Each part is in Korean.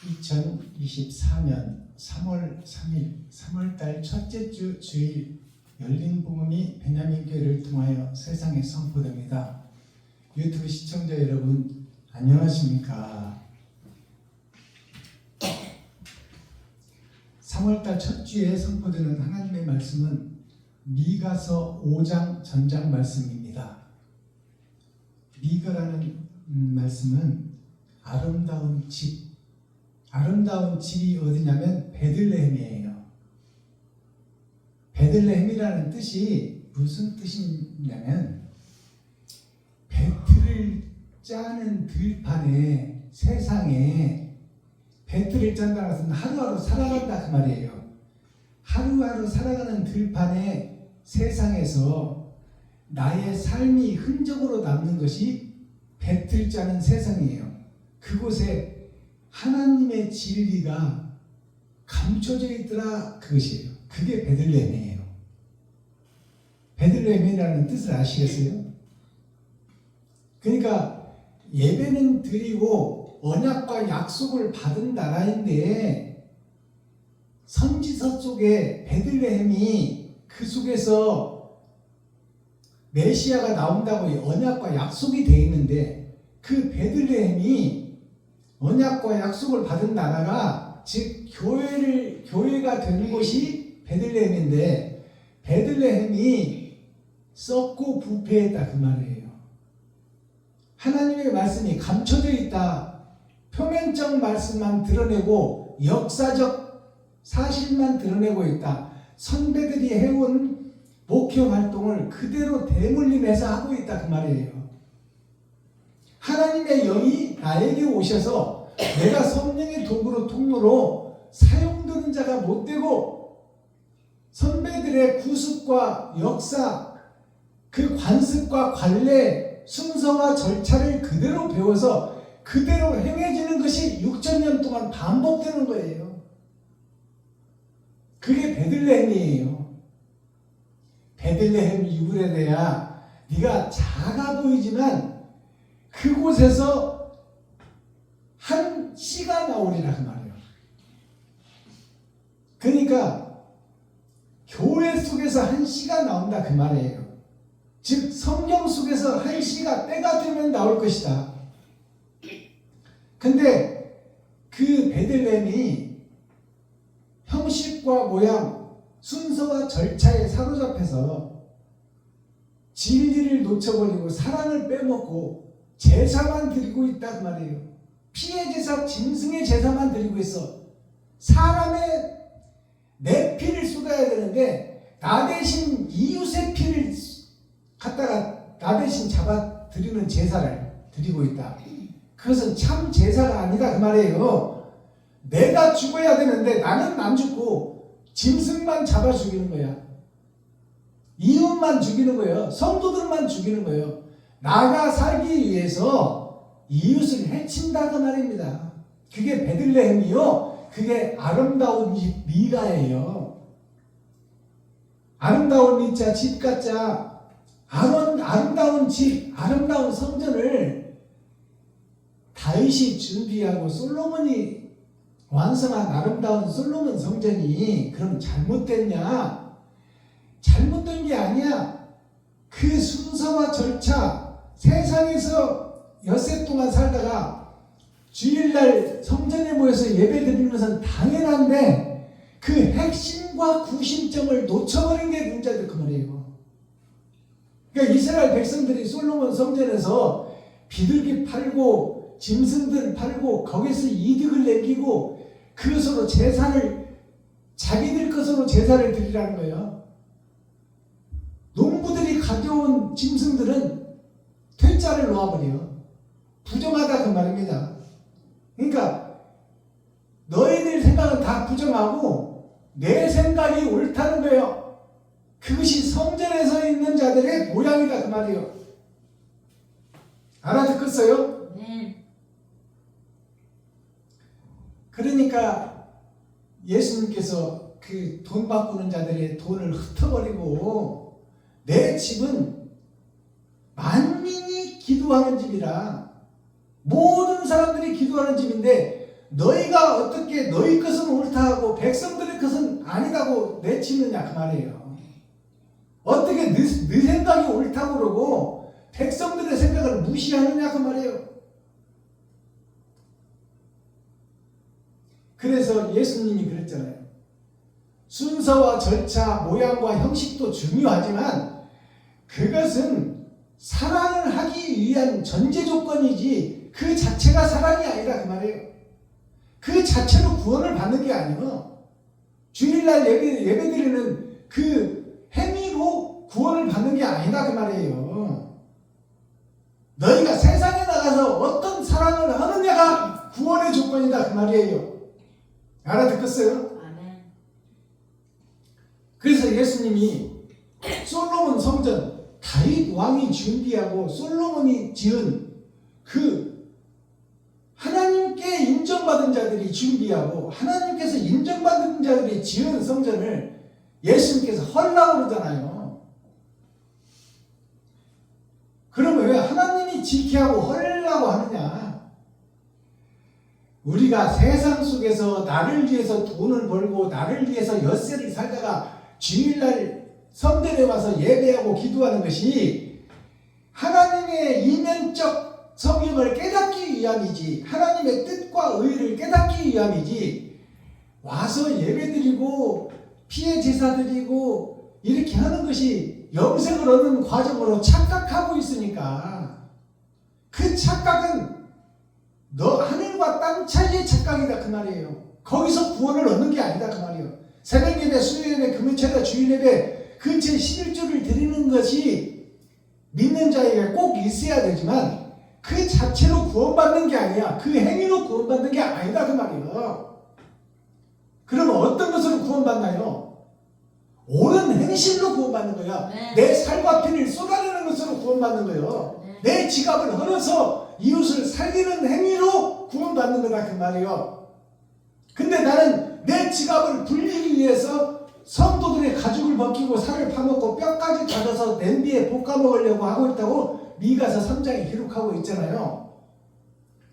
2024년 3월 3일 3월달 첫째 주 주일 열린 복음이 베냐민 교회를 통하여 세상에 선포됩니다. 유튜브 시청자 여러분 안녕하십니까? 3월달 첫 주에 선포되는 하나님의 말씀은 미가서 5장 전장 말씀입니다. 미가라는 말씀은 아름다운 집, 아름다운 집이 어디냐면 베들레헴이에요. 베들레헴이라는 뜻이 무슨 뜻이냐면 배틀을 짜는 들판에 세상에 배틀을 짠다는 것은 하루하루 살아간다 그 말이에요. 하루하루 살아가는 들판에 세상에서 나의 삶이 흔적으로 남는 것이 배틀 짜는 세상이에요. 그곳에 하나님의 진리가 감춰져 있더라 그것이에요. 그게 베들레헴이에요. 베들레헴이라는 뜻을 아시겠어요? 그러니까 예배는 드리고 언약과 약속을 받은 나라인데 선지서 속에 베들레헴이 그 속에서 메시아가 나온다고 언약과 약속이 되어 있는데 그 베들레헴이 언약과 약속을 받은 나라가 즉 교회가 되는 곳이 베들레헴인데 베들레헴이 썩고 부패했다 그 말이에요. 하나님의 말씀이 감춰져 있다. 표면적 말씀만 드러내고 역사적 사실만 드러내고 있다. 선배들이 해온 목회 활동을 그대로 대물림해서 하고 있다 그 말이에요. 하나님의 영이 나에게 오셔서 내가 성령의 도구로 통로로 사용되는 자가 못되고 선배들의 구습과 역사 그 관습과 관례 순서와 절차를 그대로 배워서 그대로 행해지는 것이 6,000년 동안 반복되는 거예요. 그게 베들레헴이에요. 베들레헴 유브레데야 네가 작아 보이지만 그곳에서 한 씨가 나오리라 그 말이에요. 그러니까 교회 속에서 한 씨가 나온다 그 말이에요. 즉 성경 속에서 한 씨가 때가 되면 나올 것이다. 근데 그 베들레헴이 형식과 모양, 순서와 절차에 사로잡혀서 진리를 놓쳐버리고 사랑을 빼먹고 제사만 드리고 있단 말이에요. 피의 제사, 짐승의 제사만 드리고 있어. 사람의 내 피를 쏟아야 되는데 나 대신 이웃의 피를 갖다가 나 대신 잡아 드리는 제사를 드리고 있다. 그것은 참 제사가 아니다 그 말이에요. 내가 죽어야 되는데 나는 안 죽고 짐승만 잡아 죽이는 거야. 이웃만 죽이는 거예요. 성도들만 죽이는 거예요. 나가 살기 위해서 이웃을 해친다 그 말입니다. 그게 베들레헴이요. 그게 아름다운 미가예요. 아름다운 미자 집가자 아름다운 집 아름다운 성전을 다윗이 준비하고 솔로몬이 완성한 아름다운 솔로몬 성전이 그럼 잘못됐냐? 잘못된 게 아니야. 그 순서와 절차 세상에서 엿새 동안 살다가 주일날 성전에 모여서 예배 드리는 것은 당연한데 그 핵심과 구심점을 놓쳐버린 게 문제다 그 말이에요. 그러니까 이스라엘 백성들이 솔로몬 성전에서 비둘기 팔고 짐승들 팔고 거기서 이득을 남기고 그것으로 제사를 자기들 것으로 제사를 드리라는 거예요. 농부들이 가져온 짐승들은 퇴짜를 놓아버려. 부정하다 그 말입니다. 그러니까 너희들 생각은 다 부정하고 내 생각이 옳다는 거예요. 그것이 성전에서 있는 자들의 모양이다 그 말이에요. 알아듣겠어요? 네. 그러니까 예수님께서 그 돈 바꾸는 자들의 돈을 흩어버리고 내 집은 만민이 기도하는 집이라 모든 사람들이 기도하는 집인데 너희가 어떻게 너희 것은 옳다 하고 백성들의 것은 아니다고 내치느냐 그 말이에요. 어떻게 네 생각이 옳다고 그러고 백성들의 생각을 무시하느냐 그 말이에요. 그래서 예수님이 그랬잖아요. 순서와 절차, 모양과 형식도 중요하지만 그것은 사랑을 하기 위한 전제 조건이지 그 자체가 사랑이 아니라 그 말이에요. 그 자체로 구원을 받는 게 아니에요. 주일날 예배드리는 그 행위로 구원을 받는 게 아니다 그 말이에요. 너희가 세상에 나가서 어떤 사랑을 하느냐가 구원의 조건이다 그 말이에요. 알아듣겠어요? 그래서 예수님이 솔로몬 성전 다윗 왕이 준비하고 솔로몬이 지은 그 하나님께 인정받은 자들이 준비하고 하나님께서 인정받은 자들이 지은 성전을 예수님께서 헐라고 그러잖아요. 그러면 왜 하나님이 지게 하고 헐라고 하느냐? 우리가 세상 속에서 나를 위해서 돈을 벌고 나를 위해서 엿새를 살다가 주일날 성전에 와서 예배하고 기도하는 것이 하나님의 이면적 성경을 깨닫기 위함이지 하나님의 뜻과 의를 깨닫기 위함이지 와서 예배드리고 피해 제사 드리고 이렇게 하는 것이 영생을 얻는 과정으로 착각하고 있으니까 그 착각은 너 하늘과 땅 차이의 착각이다 그 말이에요. 거기서 구원을 얻는 게 아니다 그 말이에요. 새벽 예배, 수요 예배, 금요일마다 주일 예배 근처에 11조를 드리는 것이 믿는 자에게 꼭 있어야 되지만 그 자체로 구원받는 게 아니야. 그 행위로 구원받는 게 아니다 그 말이에요. 그러면 어떤 것으로 구원받나요? 옳은 행실로 구원받는 거야. 네. 내 살과 피를 쏟아내는 것으로 구원받는 거예요. 네. 내 지갑을 헐어서 이웃을 살리는 행위로 구원받는 거다 그 말이에요. 근데 나는 내 지갑을 불리기 위해서 성도들의 가죽을 벗기고 살을 파먹고 뼈까지 다져서 냄비에 볶아 먹으려고 하고 있다고 미가서 3장에 기록하고 있잖아요.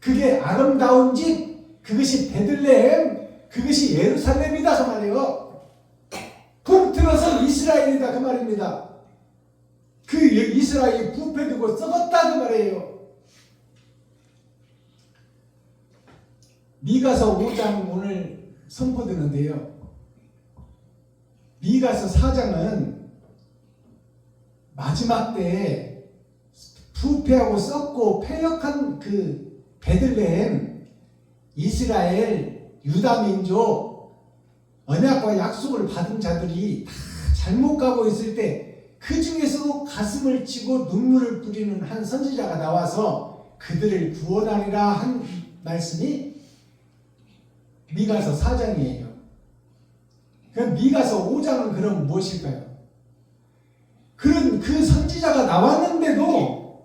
그게 아름다운 집, 그것이 베들레헴, 그것이 예루살렘이다 그 말이에요. 통틀어서 이스라엘이다 그 말입니다. 그 이스라엘이 부패되고 썩었다 그 말이에요. 미가서 5장 오늘 선포되는데요. 미가서 4장은 마지막 때에 부패하고 썩고 패역한 그 베들레헴, 이스라엘, 유다 민족, 언약과 약속을 받은 자들이 다 잘못 가고 있을 때 그 중에서도 가슴을 치고 눈물을 뿌리는 한 선지자가 나와서 그들을 구원하리라 한 말씀이 미가서 4장이에요. 그럼 미가서 5장은 그럼 무엇일까요? 그런 그 선지자가 나왔는데도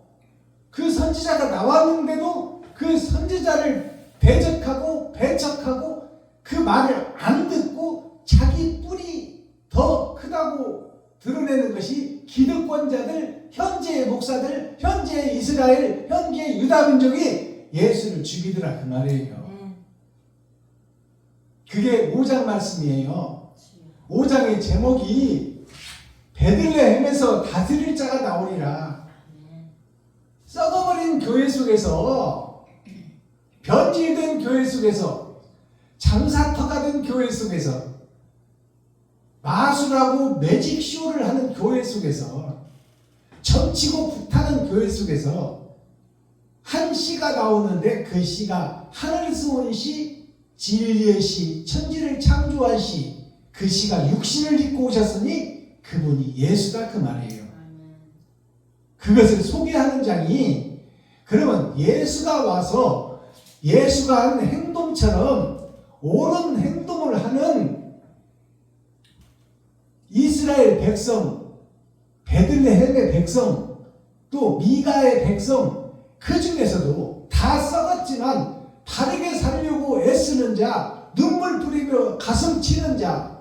그 선지자를 대적하고 배척하고 그 말을 안 듣고 자기 뿔이 더 크다고 드러내는 것이 기득권자들, 현재의 목사들, 현재의 이스라엘, 현재의 유다 민족이 예수를 죽이더라 그 말이에요. 그게 5장 말씀이에요. 5장의 제목이 베들레헴에서 다스릴 자가 나오리라. 썩어버린 교회 속에서, 변질된 교회 속에서, 장사터가 된 교회 속에서, 마술하고 매직쇼를 하는 교회 속에서, 점치고 불타는 교회 속에서 한 씨가 나오는데 그 씨가 하늘에서 온 씨, 진리의 씨, 천지를 창조한 씨, 그 씨가 육신을 입고 오셨으니 그분이 예수다 그 말이에요. 그것을 소개하는 장이 그러면 예수가 와서 예수가 한 행동처럼 옳은 행동을 하는 이스라엘 백성, 베들레헴의 백성, 또 미가의 백성, 그 중에서도 다 썩었지만 바르게 살려고 애쓰는 자, 눈물 뿌리며 가슴 치는 자,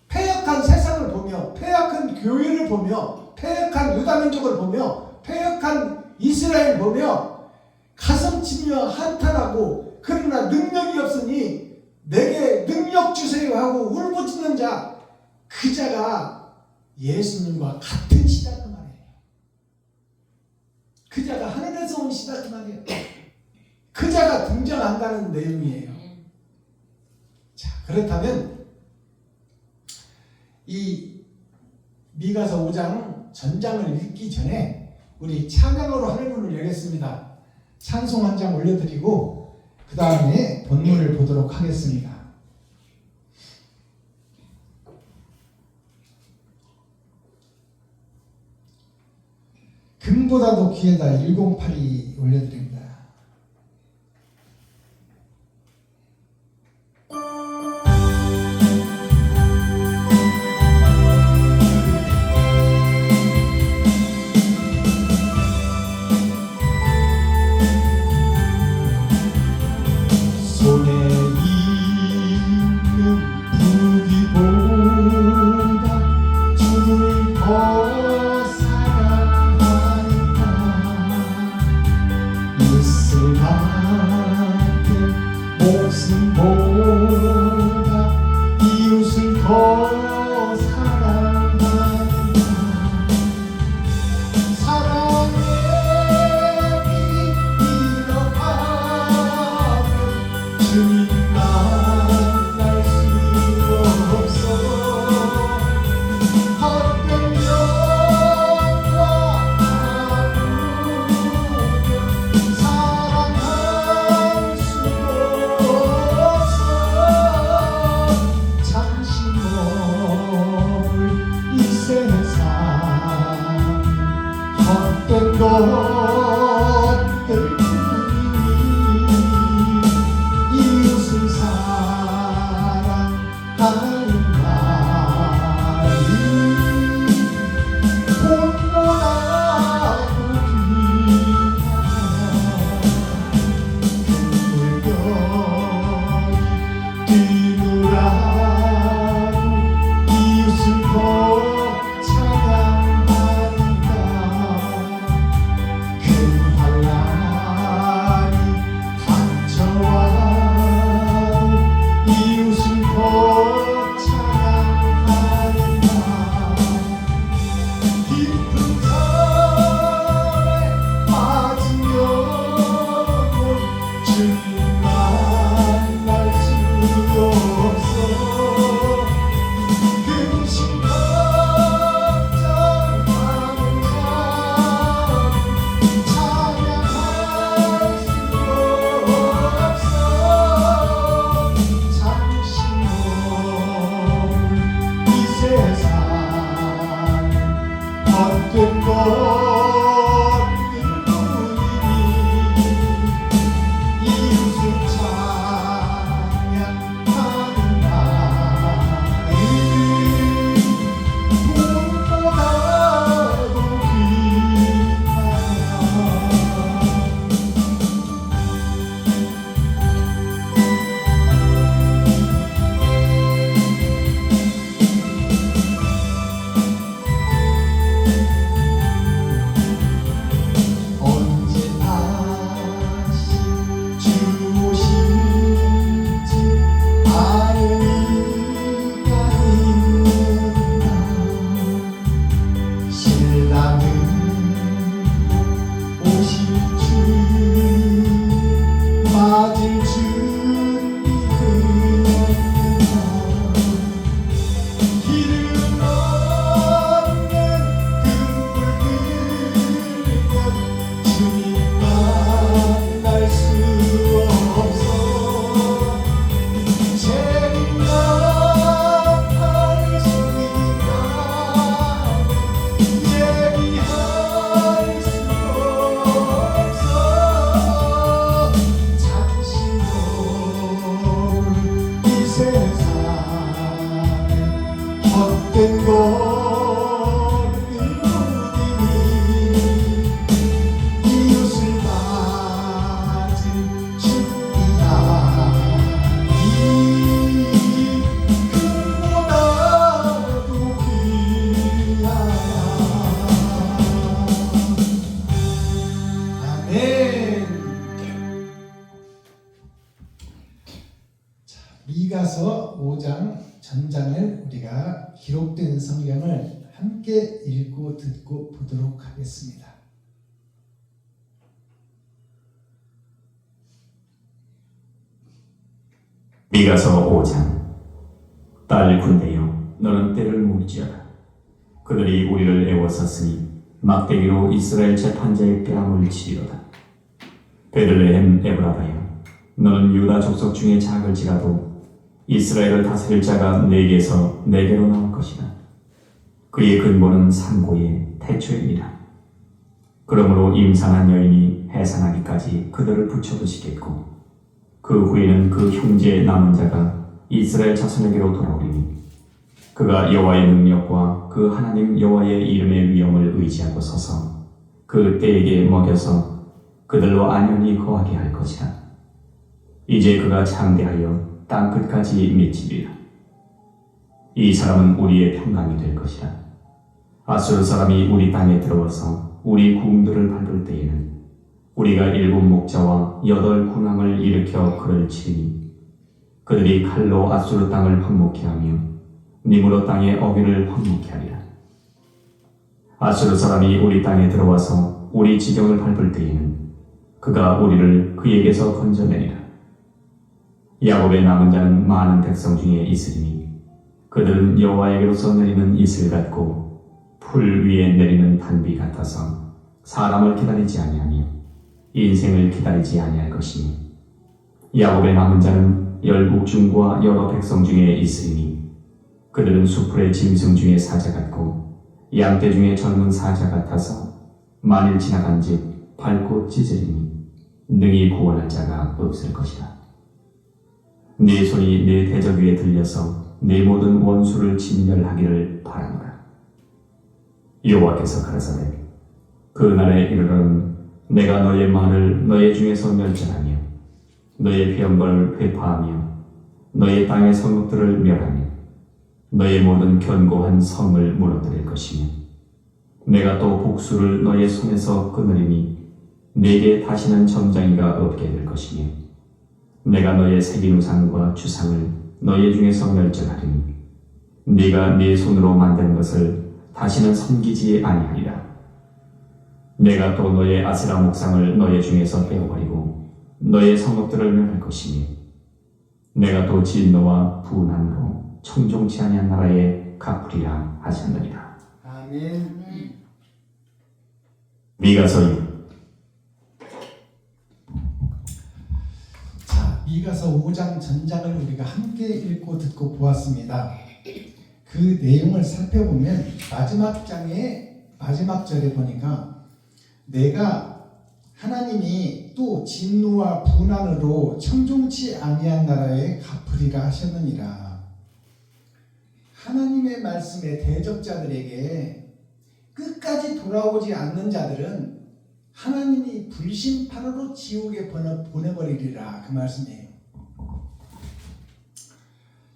패역한 세상을 보며, 패역한 교회를 보며, 패역한 유다민족을 보며, 패역한 이스라엘 보며 가슴 치며 한탄하고 그러나 능력이 없으니 내게 능력 주세요 하고 울부짖는 자, 그 자가 예수님과 같은 시다 그 말이에요. 그 자가 하늘에서 온 시다 그 말이에요. 그 자가 등장한다는 내용이에요. 자, 그렇다면 이 미가서 5장 전장을 읽기 전에 우리 찬양으로 하늘 문을 열겠습니다. 찬송 한 장 올려드리고 그 다음에 본문을 보도록 하겠습니다. 금보다도 귀하다 1082 올려드립니다. 손에 있는 무기보다 주를 더 사랑하니까 있을 같은 목숨보다 이웃을 더 사랑하니까 사랑의 빛 잃어가면 주님 만날 수 없어 헛된 영과 아무도 사랑할 수 없어 잠시 머물 이 세상 헛된 것들 이웃을 사랑하는 말이 돈보다도 귀한 물결이 뛰노라고 이웃을 더 찬양하니까 큰 환난이 닥쳐와 이웃을 더 찬양하니까 깊은 산에 빠지려고 주님 만날 수 없어 근심걱정하는 자는 찬양할 수 없어 잠시 머물 이 세상 헛된 것들 뿐이니 이웃을 찬양하는 말이 돈보다도 언제 다시 주 오실지 아는 이가 있는가 신랑은 오실 줄 맞을 준비 되었는가 길을 없는 등불 주님 만날 수 없어 재림날 수 있나 얘기할 수 없어 잠시 머물 이 세상에 헛된 것들 뿐이니 이웃을 맞은 주이라니 금보다도 귀하다 아멘. 미가서 5장 전장을 우리가 기록된 성경을 함께 읽고 듣고 보도록 하겠습니다. 미가서 5장. 딸 군대여, 너는 때를 묻지어라. 그들이 우리를 애워쌌으니 막대기로 이스라엘 재판자의 뺨을 치리로다. 베들레헴 에브라다여, 너는 유다 족속 중에 작을지라도 이스라엘을 다스릴 자가 네게서 네게로 나올 것이다. 그의 근본은 산고의 태초이니라. 그러므로 임산한 여인이 해산하기까지 그들을 붙여두시겠고, 그 후에는 그 형제의 남은 자가 이스라엘 자손에게로 돌아오리니, 그가 여호와의 능력과 그 하나님 여호와의 이름의 위엄을 의지하고 서서 그 때에게 먹여서 그들로 안연히 거하게 할 것이다. 이제 그가 창대하여 땅 끝까지 미치리라. 이 사람은 우리의 평강이 될 것이다. 아수르 사람이 우리 땅에 들어와서 우리 궁들을 밟을 때에는 우리가 7 목자와 8 군왕을 일으켜 그를 치리니, 그들이 칼로 아수르 땅을 황무케 하며 니므로 땅의 어귀를 황무케 하리라. 아수르 사람이 우리 땅에 들어와서 우리 지경을 밟을 때에는 그가 우리를 그에게서 건져내리라. 야곱의 남은 자는 많은 백성 중에 있으리니, 그들은 여호와에게로서 내리는 이슬 같고 풀 위에 내리는 단비 같아서 사람을 기다리지 아니하며 인생을 기다리지 아니할 것이니, 야곱의 남은 자는 열국 중과 여러 백성 중에 있으리니, 그들은 수풀의 짐승 중에 사자 같고 양떼 중에 젊은 사자 같아서 만일 지나간즉 밟고 찢으리니 능히 구원할 자가 없을 것이다. 네 손이 네 대적 위에 들려서 네 모든 원수를 진멸하기를 바라노라. 여호와께서 가라사대, 그 날에 이르러는 내가 너의 만을 너의 중에서 멸절하며 너의 병거를 회파하며 너의 땅의 성읍들을 멸하며 너의 모든 견고한 성을 무너뜨릴 것이며, 내가 또 복수를 너의 손에서 끊으리니 네게 다시는 점장이가 없게 될 것이며, 내가 너의 새긴 우상과 주상을 너의 중에서 멸절하리니 네가 네 손으로 만든 것을 다시는 섬기지 아니하리라. 내가 또 너의 아세라 목상을 너의 중에서 빼어버리고 너의 성읍들을 멸할 것이니, 내가 또 진노와 분함으로 청종치 아니한 나라에 갚으리라 하셨느니라. 아멘. 미가서 6. 자, 미가서 5장 전장을 우리가 함께 읽고 듣고 보았습니다. 그 내용을 살펴보면 마지막 장의 마지막 절에 보니까 내가 하나님이 또 진노와 분한으로 청종치 아니한 나라에 갚으리라 하셨느니라. 하나님의 말씀에 대적자들에게 끝까지 돌아오지 않는 자들은 하나님이 불심판으로 지옥에 보내버리리라, 그 말씀이에요.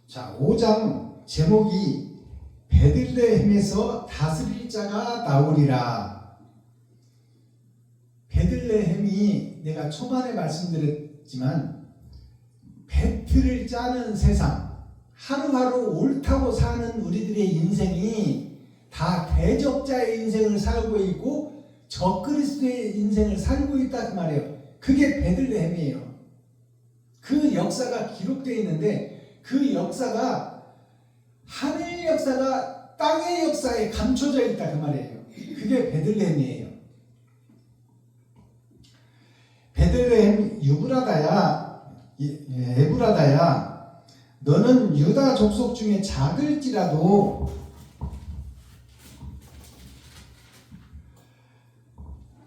자, 5장 제목이 베들레헴에서 다스릴 자가 나오리라. 베들레헴이 내가 초반에 말씀드렸지만 배틀을 짜는 세상, 하루하루 옳다고 사는 우리들의 인생이 다 대적자의 인생을 살고 있고 적그리스도의 인생을 살고 있다, 그 말이에요. 그게 베들레헴이에요. 그 역사가 기록되어 있는데 그 역사가 하늘 역사가 땅의 역사에 감춰져 있다, 그 말이에요. 그게 베들레헴이에요. 베들레헴 에브라다야, 너는 유다 족속 중에 작을지라도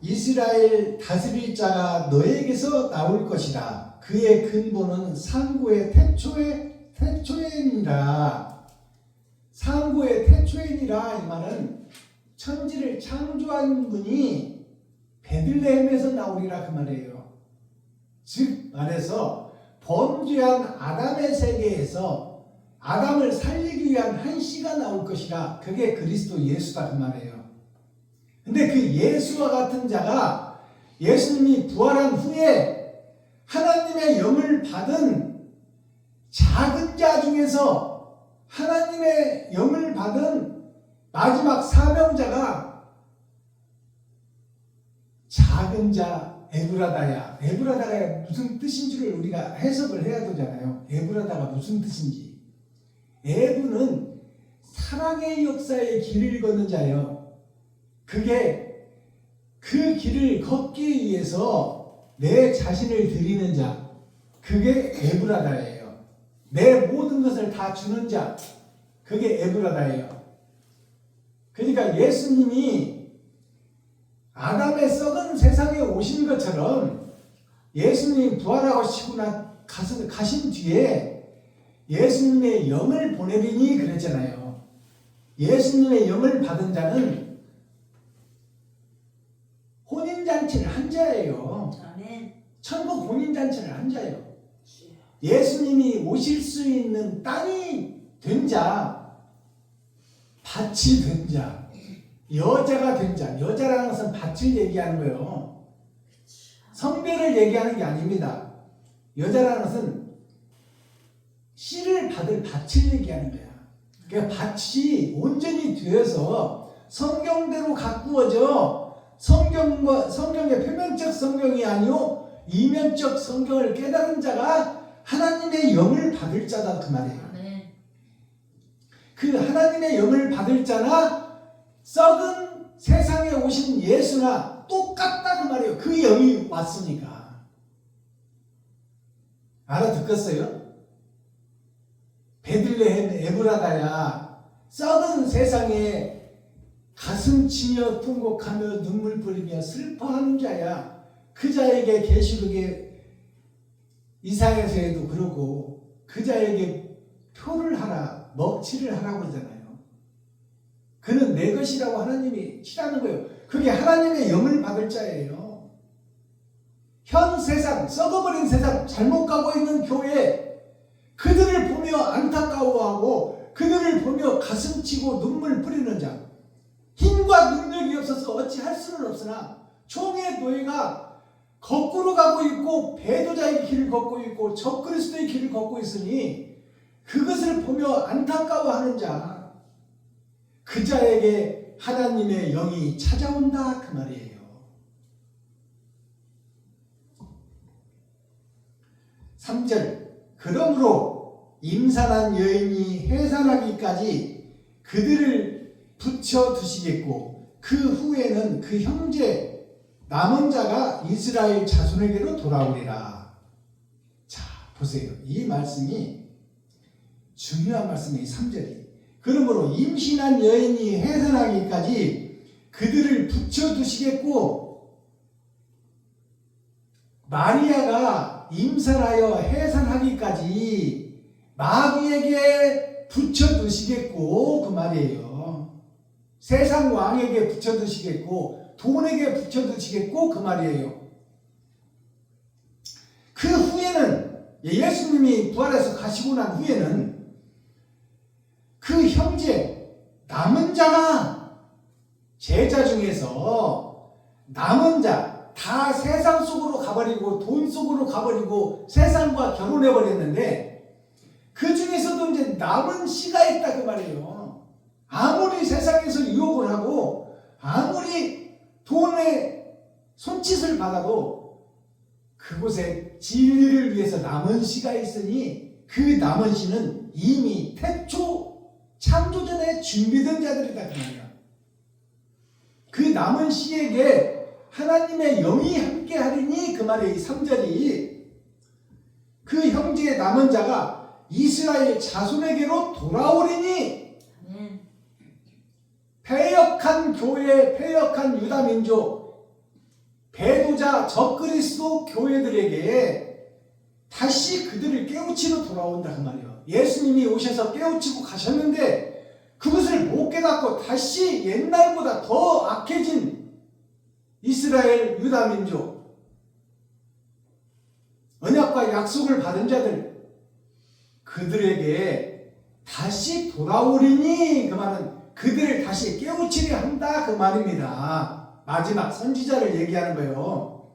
이스라엘 다스릴 자가 너에게서 나올 것이다. 그의 근본은 상고의 태초에니라. 상고의 태초에니라. 이 말은 천지를 창조한 분이 베들레헴에서 나오리라, 그 말이에요. 즉 말해서 범죄한 아담의 세계에서 아담을 살리기 위한 한 씨가 나올 것이라. 그게 그리스도 예수다, 그 말이에요. 근데 그 예수와 같은 자가 예수님이 부활한 후에 하나님의 영을 받은 작은 자 중에서 하나님의 영을 받은 마지막 사명자가 작은 자 에브라다야. 에브라다가 무슨 뜻인 줄을 우리가 해석을 해야 되잖아요. 에브라다가 무슨 뜻인지. 에브는 사랑의 역사의 길을 걷는 자예요. 그게 그 길을 걷기 위해서 내 자신을 드리는 자. 그게 에브라다예요. 내 모든 것을 다 주는 자. 그게 에브라다예요. 그러니까 예수님이 아담의 썩은 세상에 오신 것처럼 예수님이 부활하시고 가신 뒤에 예수님의 영을 보내리니 그랬잖아요. 예수님의 영을 받은 자는 혼인잔치를 한 자예요. 아멘. 천국 혼인잔치를 한 자예요. 예수님이 오실 수 있는 땅이 된 자, 밭이 된 자, 여자가 된 자. 여자라는 것은 밭을 얘기하는 거예요. 성별을 얘기하는 게 아닙니다. 여자라는 것은 씨를 받을 밭을 얘기하는 거야. 그러니까 밭이 온전히 되어서 성경대로 가꾸어져 성경의 표면적 성경이 아니요 이면적 성경을 깨달은 자가 하나님의 영을 받을 자다 그 말이에요. 아멘. 그 하나님의 영을 받을 자나 썩은 세상에 오신 예수나 똑같다 그 말이에요. 그 영이 왔으니까. 알아듣겠어요? 베들레헴 에브라다야. 썩은 세상에 가슴 치며 통곡하며 눈물 뿌리며 슬퍼하는 자야. 그 자에게 계시록에 이사야서에도 그러고 그 자에게 표를 하라, 먹칠을 하라고 그러잖아요. 그는 내 것이라고 하나님이 치라는 거예요. 그게 하나님의 영을 받을 자예요. 현 세상, 썩어버린 세상, 잘못 가고 있는 교회, 그들을 보며 안타까워하고 그들을 보며 가슴치고 눈물 뿌리는 자, 힘과 능력이 없어서 어찌 할 수는 없으나 총의 노예가 거꾸로 가고 있고 배도자의 길을 걷고 있고 적그리스도의 길을 걷고 있으니 그것을 보며 안타까워하는 자, 그 자에게 하나님의 영이 찾아온다 그 말이에요. 3절 그러므로 임산한 여인이 해산하기까지 그들을 붙여 두시겠고 그 후에는 그 형제 남은 자가 이스라엘 자손에게로 돌아오리라. 자 보세요. 이 말씀이 중요한 말씀이 3절이 그러므로 임신한 여인이 해산하기까지 그들을 붙여두시겠고 마리아가 임산하여 해산하기까지 마귀에게 붙여두시겠고 그 말이에요. 세상 왕에게 붙여두시겠고 돈에게 붙여두시겠고 그 말이에요. 그 후에는 예수님이 부활해서 가시고 난 후에는 그 형제 남은 자가 제자 중에서 남은 자 다 세상 속으로 가버리고 돈 속으로 가버리고 세상과 결혼해버렸는데 그 중에서도 이제 남은 씨가 있다 그 말이에요. 아무리 세상에서 유혹을 하고 아무리 돈의 손짓을 받아도 그곳에 진리를 위해서 남은 씨가 있으니 그 남은 씨는 이미 태초 창조전에 준비된 자들이다 그 말이야. 그 남은 씨에게 하나님의 영이 함께 하리니 그 말이 3절이 그 형제의 남은 자가 이스라엘 자손에게로 돌아오리니 패역한 교회, 패역한 유다 민족, 배도자 적그리스도 교회들에게 다시 그들을 깨우치러 돌아온다 그 말이에요. 예수님이 오셔서 깨우치고 가셨는데 그것을 못 깨닫고 다시 옛날보다 더 악해진 이스라엘 유다 민족, 언약과 약속을 받은 자들, 그들에게 다시 돌아오리니 그 말은 그들을 다시 깨우치려 한다 그 말입니다. 마지막 선지자를 얘기하는 거예요.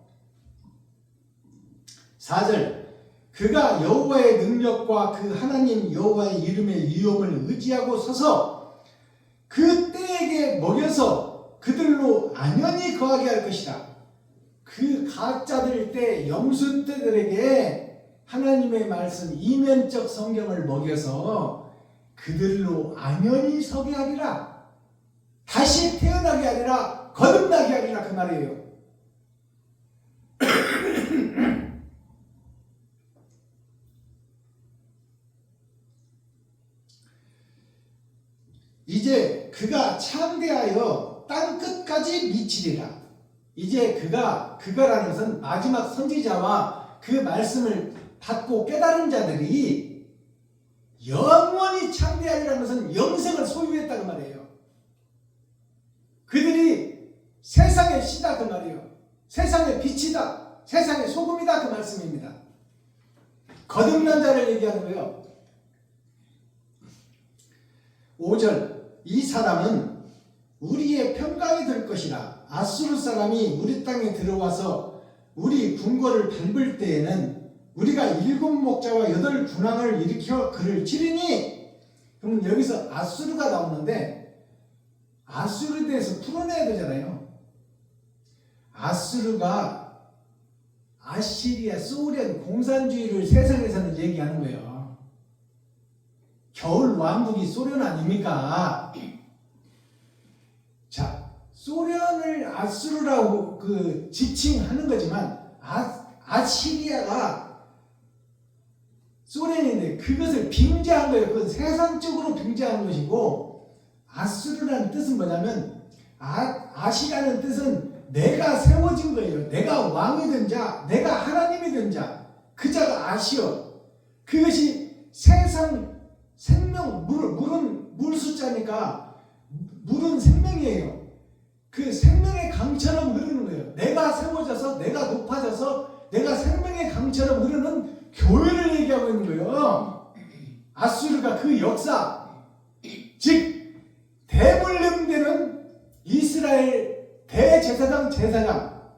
4절 그가 여호와의 능력과 그 하나님 여호와의 이름의 위엄을 의지하고 서서 그 때에게 먹여서 그들로 안연히 거하게 할 것이다. 그 가짜들 때 염소 떼들에게 하나님의 말씀 이면적 성경을 먹여서 그들로 안연히 서게 하리라. 다시 태어나게 하리라. 거듭나게 하리라 그 말이에요. 이제 그가 창대하여 땅 끝까지 미치리라. 이제 그가라는 것은 마지막 선지자와 그 말씀을 받고 깨달은 자들이 영원히 창대하리라는 것은 영생을 소유했다는 말이에요. 그들이 세상의 씨다 그 말이에요. 세상의 빛이다. 세상의 소금이다 그 말씀입니다. 거듭난 자를 얘기하는 거예요. 5절 이 사람은 우리의 평강이 될 것이라. 아수르 사람이 우리 땅에 들어와서 우리 궁궐을 밟을 때에는 우리가 7 목자와 8 군왕을 일으켜 그를 치리니. 그럼 여기서 아수르가 나오는데 아수르에 대해서 풀어내야 되잖아요. 아수르가 아시리아, 소련 공산주의를 세상에서는 얘기하는 거예요. 겨울 왕국이 소련 아닙니까? 자, 소련을 아수르라고 지칭하는 거지만 아시리아가 소련인데 그것을 빙자한 거예요. 그건 세상적으로 빙자한 것이고, 아수르라는 뜻은 뭐냐면 아시라는 뜻은 내가 세워진 거예요. 내가 왕이든 자, 내가 하나님이든 자, 그 자가 아시여. 그것이 세상 생명, 물은 숫자니까 물은 생명이에요. 그 생명의 강처럼 흐르는 거예요. 내가 세워져서, 내가 높아져서, 내가 생명의 강처럼 흐르는 교회를 얘기하고 있는 거예요. 아수르가 그 역사, 즉 대물림되는 이스라엘 대제사장 제사장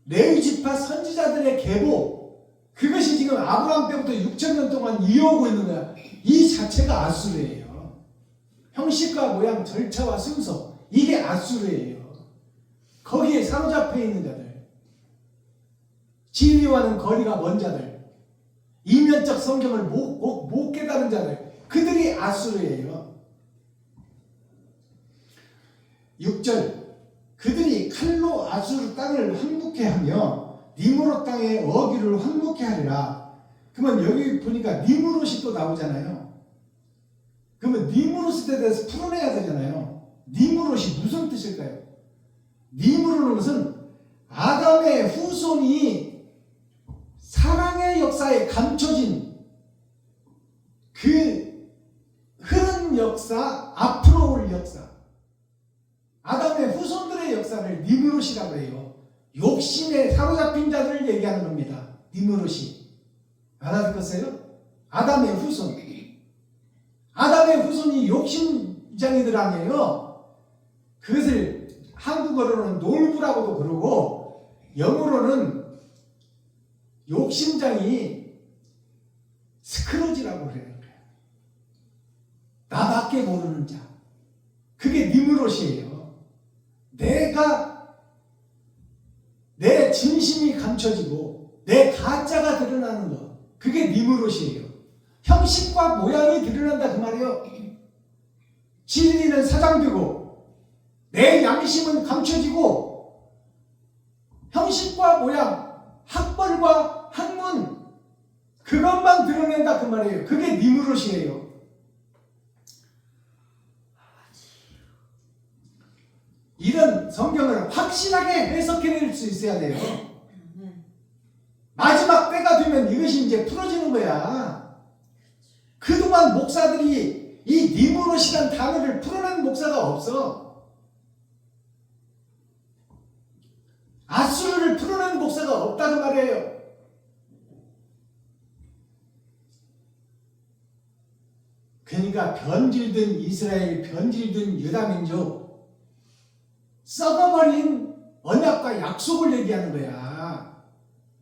레위 지파 선지자들의 계보, 그것이 지금 아브라함 때부터 6,000년 동안 이어오고 있는 거야. 이 자체가 아수르예요. 형식과 모양, 절차와 순서, 이게 아수르예요. 거기에 사로잡혀 있는 자들, 진리와는 거리가 먼 자들, 이면적 성경을 못 깨달은 자들, 그들이 아수르예요. 6절 그들이 칼로 아수르 땅을 황무케 하며 니무롯 땅의 어귀를 황무케 하리라. 그러면 여기 보니까 니무롯이 또 나오잖아요. 그러면 니무롯에 대해서 풀어내야 되잖아요. 니무롯이 무슨 뜻일까요? 니무롯은 것은 아담의 후손이 사랑의 역사에 감춰진 그 흐른 역사, 앞으로 올 역사, 아담의 후손들의 역사를 니무롯이라고 해요. 욕심에 사로잡힌 자들을 얘기하는 겁니다. 니무롯이. 알아듣겠어요? 아담의 후손. 아담의 후손이 욕심장이들 아니에요. 그것을 한국어로는 놀부라고도 그러고, 영어로는 욕심장이 스크루지라고 그래요. 나밖에 모르는 자. 그게 니무롯이에요. 내 진심이 감춰지고 내 가짜가 드러나는 것, 그게 니무롯이에요. 형식과 모양이 드러난다 그 말이에요. 진리는 사장되고 내 양심은 감춰지고 형식과 모양, 학벌과 학문, 그것만 드러낸다 그 말이에요. 그게 니무롯이에요. 이런 성경을 확실하게 해석해낼 수 있어야 돼요. 마지막 때가 되면 이것이 이제 풀어지는 거야. 그동안 목사들이 이 니무롯이라는 단어를 풀어낸 목사가 없어. 아수르를 풀어낸 목사가 없다는 말이에요. 그러니까 변질된 이스라엘, 변질된 유다민족, 썩어버린 언약과 약속을 얘기하는 거야.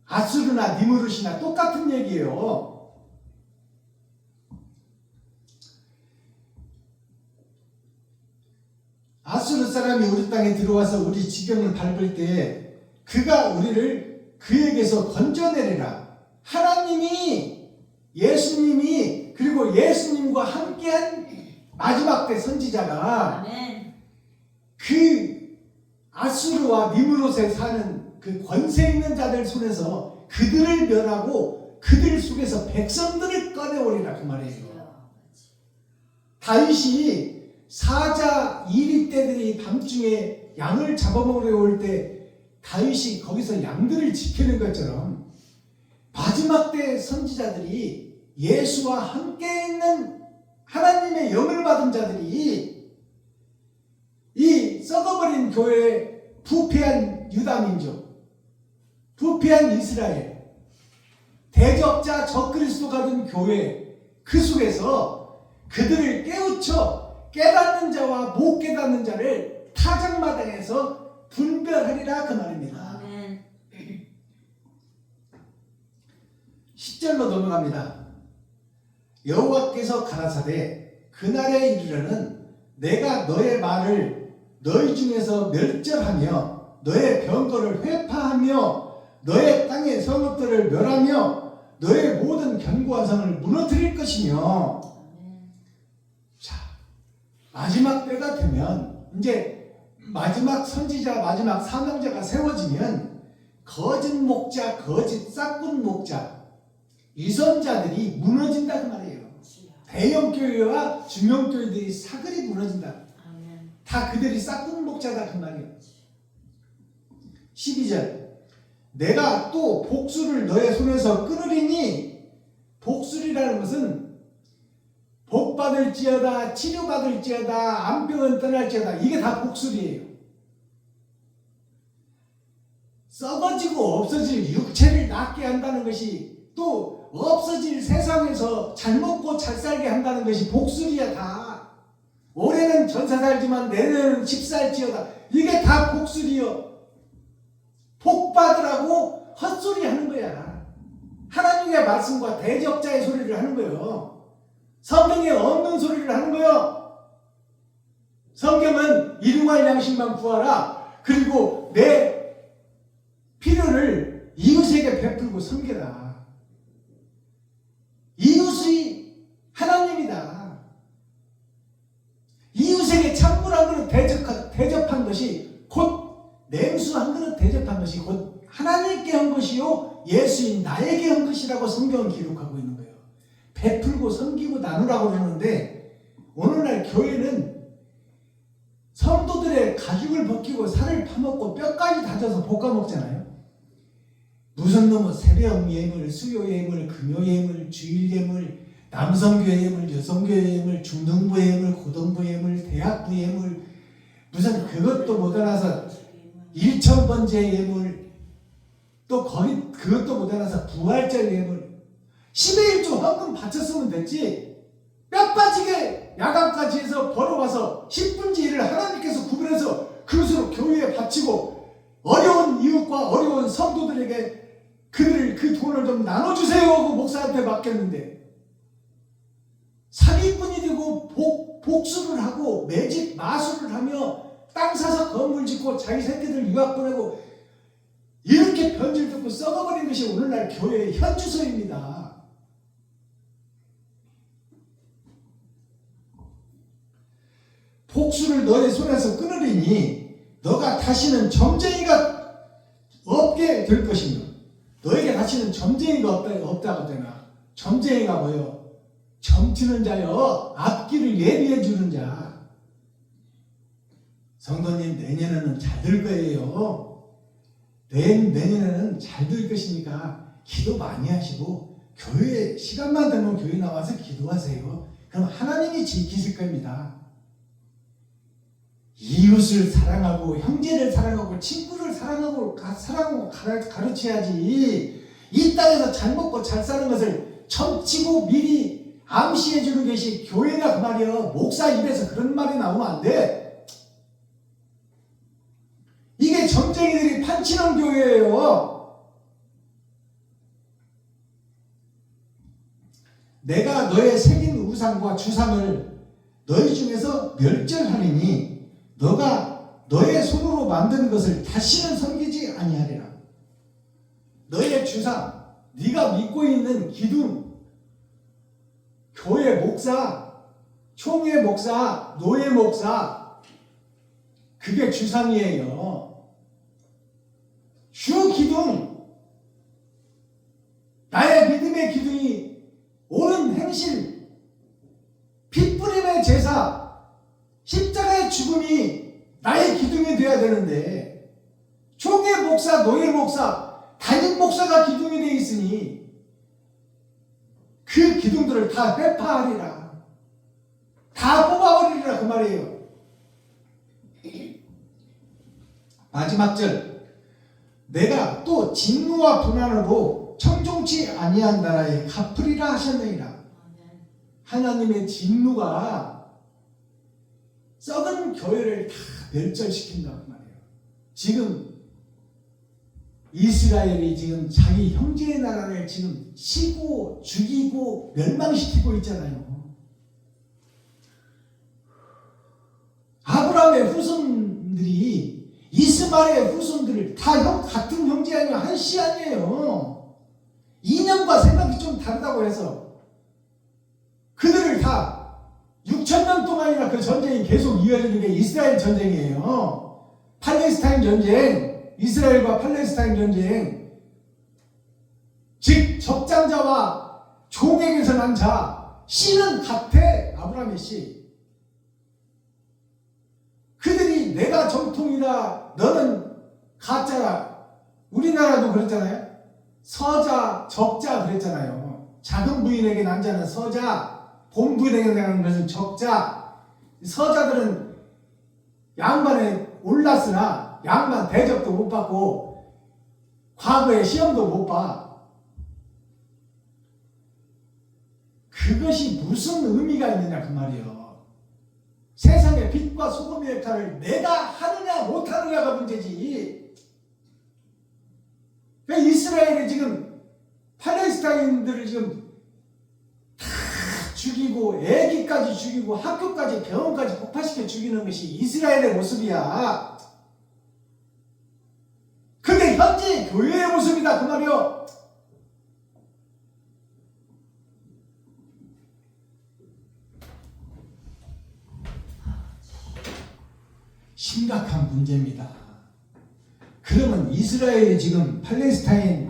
아수르나 니무롯이나 똑같은 얘기예요. 아수르 사람이 우리 땅에 들어와서 우리 지경을 밟을 때 그가 우리를 그에게서 건져내리라. 하나님이, 예수님이, 그리고 예수님과 함께한 마지막 때 선지자가 아멘. 그 아수르와 니무롯에 사는 그 권세 있는 자들 손에서 그들을 멸하고 그들 속에서 백성들을 꺼내오리라 그 말이에요. 다윗이 사자 2리 떼들이 밤중에 양을 잡아먹으러 올 때 다윗이 거기서 양들을 지키는 것처럼 마지막 때 선지자들이 예수와 함께 있는 하나님의 영을 받은 자들이 이 썩어버린 교회에 부패한 유다민족, 부패한 이스라엘, 대적자 적그리스도가 된 교회 그 속에서 그들을 깨우쳐 깨닫는 자와 못 깨닫는 자를 타작마당에서 분별하리라 그 말입니다. 아멘. 10절로 넘어갑니다. 여호와께서 가라사대 그날에 이르러는 내가 너의 말을 너희 중에서 멸절하며 너의 병거를 회파하며 너의 땅의 성읍들을 멸하며 너의 모든 견고한 성을 무너뜨릴 것이며. 자, 마지막 때가 되면 이제 마지막 선지자, 마지막 사명자가 세워지면 거짓 목자, 거짓 싹군 목자, 위선자들이 무너진다 그 말이에요. 대형 교회와 중형 교회들이 사글이 무너진다. 아멘. 다 그들이 싹군 목자다 그 말이에요. 12절 내가 또 복수를 너의 손에서 끊으리니, 복수리라는 것은 복받을지어다, 치료받을지어다, 암병은 떠날지어다, 이게 다 복수리예요. 썩어지고 없어질 육체를 낫게 한다는 것이, 또 없어질 세상에서 잘 먹고 잘 살게 한다는 것이 복수리야. 다 올해는 전사 살지만 내년은 집 살지어다, 이게 다 복수리요. 복 받으라고 헛소리 하는 거야. 하나님의 말씀과 대적자의 소리를 하는 거예요. 성경에 없는 소리를 하는 거예요. 성경은 일용할 양식만 구하라, 그리고 내 필요를 이웃에게 베풀고 섬겨라. 이웃이 하나님이다. 이웃에게 찬물 한 그릇 대접한 것이 곧, 냉수 한 그릇 대접한 것이 곧 하나님께 한 것이요 예수인 나에게 한 것이라고 성경은 기록하고 있는 거예요. 베풀고 섬기고 나누라고 그러는데, 오늘날 교회는 성도들의 가죽을 벗기고 살을 파먹고 뼈까지 다져서 볶아 먹잖아요. 무슨 놈은 새벽 예물, 수요 예물, 금요 예물, 주일 예물, 남성교회 예물, 여성교회 예물, 중등부 예물, 고등부 예물, 대학부 예물, 무슨 그것도 못 알아서 1,000번째 예물, 또 거기 그것도 못 알아서 부활절 예물, 10의 1조 헌금 바쳤으면 됐지. 뼈 빠지게 야간까지 해서 벌어와서 10분지 1을 하나님께서 구분해서 그것으로 교회에 바치고 어려운 이웃과 어려운 성도들에게 그 돈을 좀 나눠주세요 하고 목사한테 맡겼는데, 사기꾼이 되고 복수를 하고 매직 마술을 하며 땅 사서 건물 짓고 자기 새끼들 유학 보내고 이렇게 변질 듣고 썩어버린 것이 오늘날 교회의 현주소입니다. 복수를 너의 손에서 끊으리니 너가 다시는 점쟁이가 없게 될 것이며. 너에게 다시는 점쟁이가 없다고 되나? 점쟁이가 뭐요? 점치는 자요, 앞길을 예비해 주는 자. 성도님, 내년에는 잘 될 거예요. 내년에는 잘 될 것이니까 기도 많이 하시고 교회 시간만 되면 교회 나와서 기도하세요. 그럼 하나님이 지키실 겁니다. 이웃을 사랑하고 형제를 사랑하고 친구를 사랑하고 가르쳐야지. 이 땅에서 잘 먹고 잘 사는 것을 점치고 미리 암시해 주는 것이 교회가 그 말이에요. 목사 입에서 그런 말이 나오면 안 돼. 이게 점쟁이들이 판치는 교회예요. 내가 너의 새긴 우상과 주상을 너희 중에서 멸절하리니 너가 너의 손으로 만든 것을 다시는 섬기지 아니하리라. 너의 주상, 네가 믿고 있는 기둥, 교회 목사, 총회 목사, 노예 목사, 그게 주상이에요. 주 기둥, 나의 믿음의 기둥이 옳은 행실, 핏부림의 제사, 십자가의 죽음이 나의 기둥이 되어야 되는데, 총회 목사, 노예 목사, 담임 목사가 기둥이 되어 있으니 그 기둥들을 다 회파하리라, 다 뽑아버리리라 그 말이에요. 마지막 절, 내가 또 진노와 분한으로 청종치 아니한 나라에 갚으리라 하셨느니라. 하나님의 진노가 썩은 교회를 다 멸절시킨다고 말이에요. 지금 이스라엘이 지금 자기 형제의 나라를 지금 치고 죽이고 멸망시키고 있잖아요. 아브라함의 후손들이 이스마엘의 후손들을 다 같은 형제 아니에요. 한 씨 아니에요. 이념과 생각이 좀 다르다고 해서 그들을 다 6,000년 동안이나 그 전쟁이 계속 이어지는 게 이스라엘 전쟁이에요. 팔레스타인 전쟁, 이스라엘과 팔레스타인 전쟁, 즉 적장자와 종에게서 난 자, 씨는 같아. 아브라함의 씨. 그들이 내가 정통이다, 너는 가짜라. 우리나라도 그랬잖아요. 서자, 적자 그랬잖아요. 작은 부인에게 난 자는 서자, 본 부인에게 난 것은 적자. 서자들은 양반에 올랐으나 양반 대접도 못 받고 과거에 시험도 못 봐. 그것이 무슨 의미가 있느냐 그 말이에요. 세상의 빛과 소금의 역할을 내가 하느냐 못하느냐가 문제지. 그러니까 이스라엘이 지금 팔레스타인들을 지금 다 죽이고 애기까지 죽이고 학교까지 병원까지 폭파시켜 죽이는 것이 이스라엘의 모습이야. 그게 현재 교회의 모습이다 그 말이요. 심각한 문제입니다. 그러면 이스라엘이 지금 팔레스타인이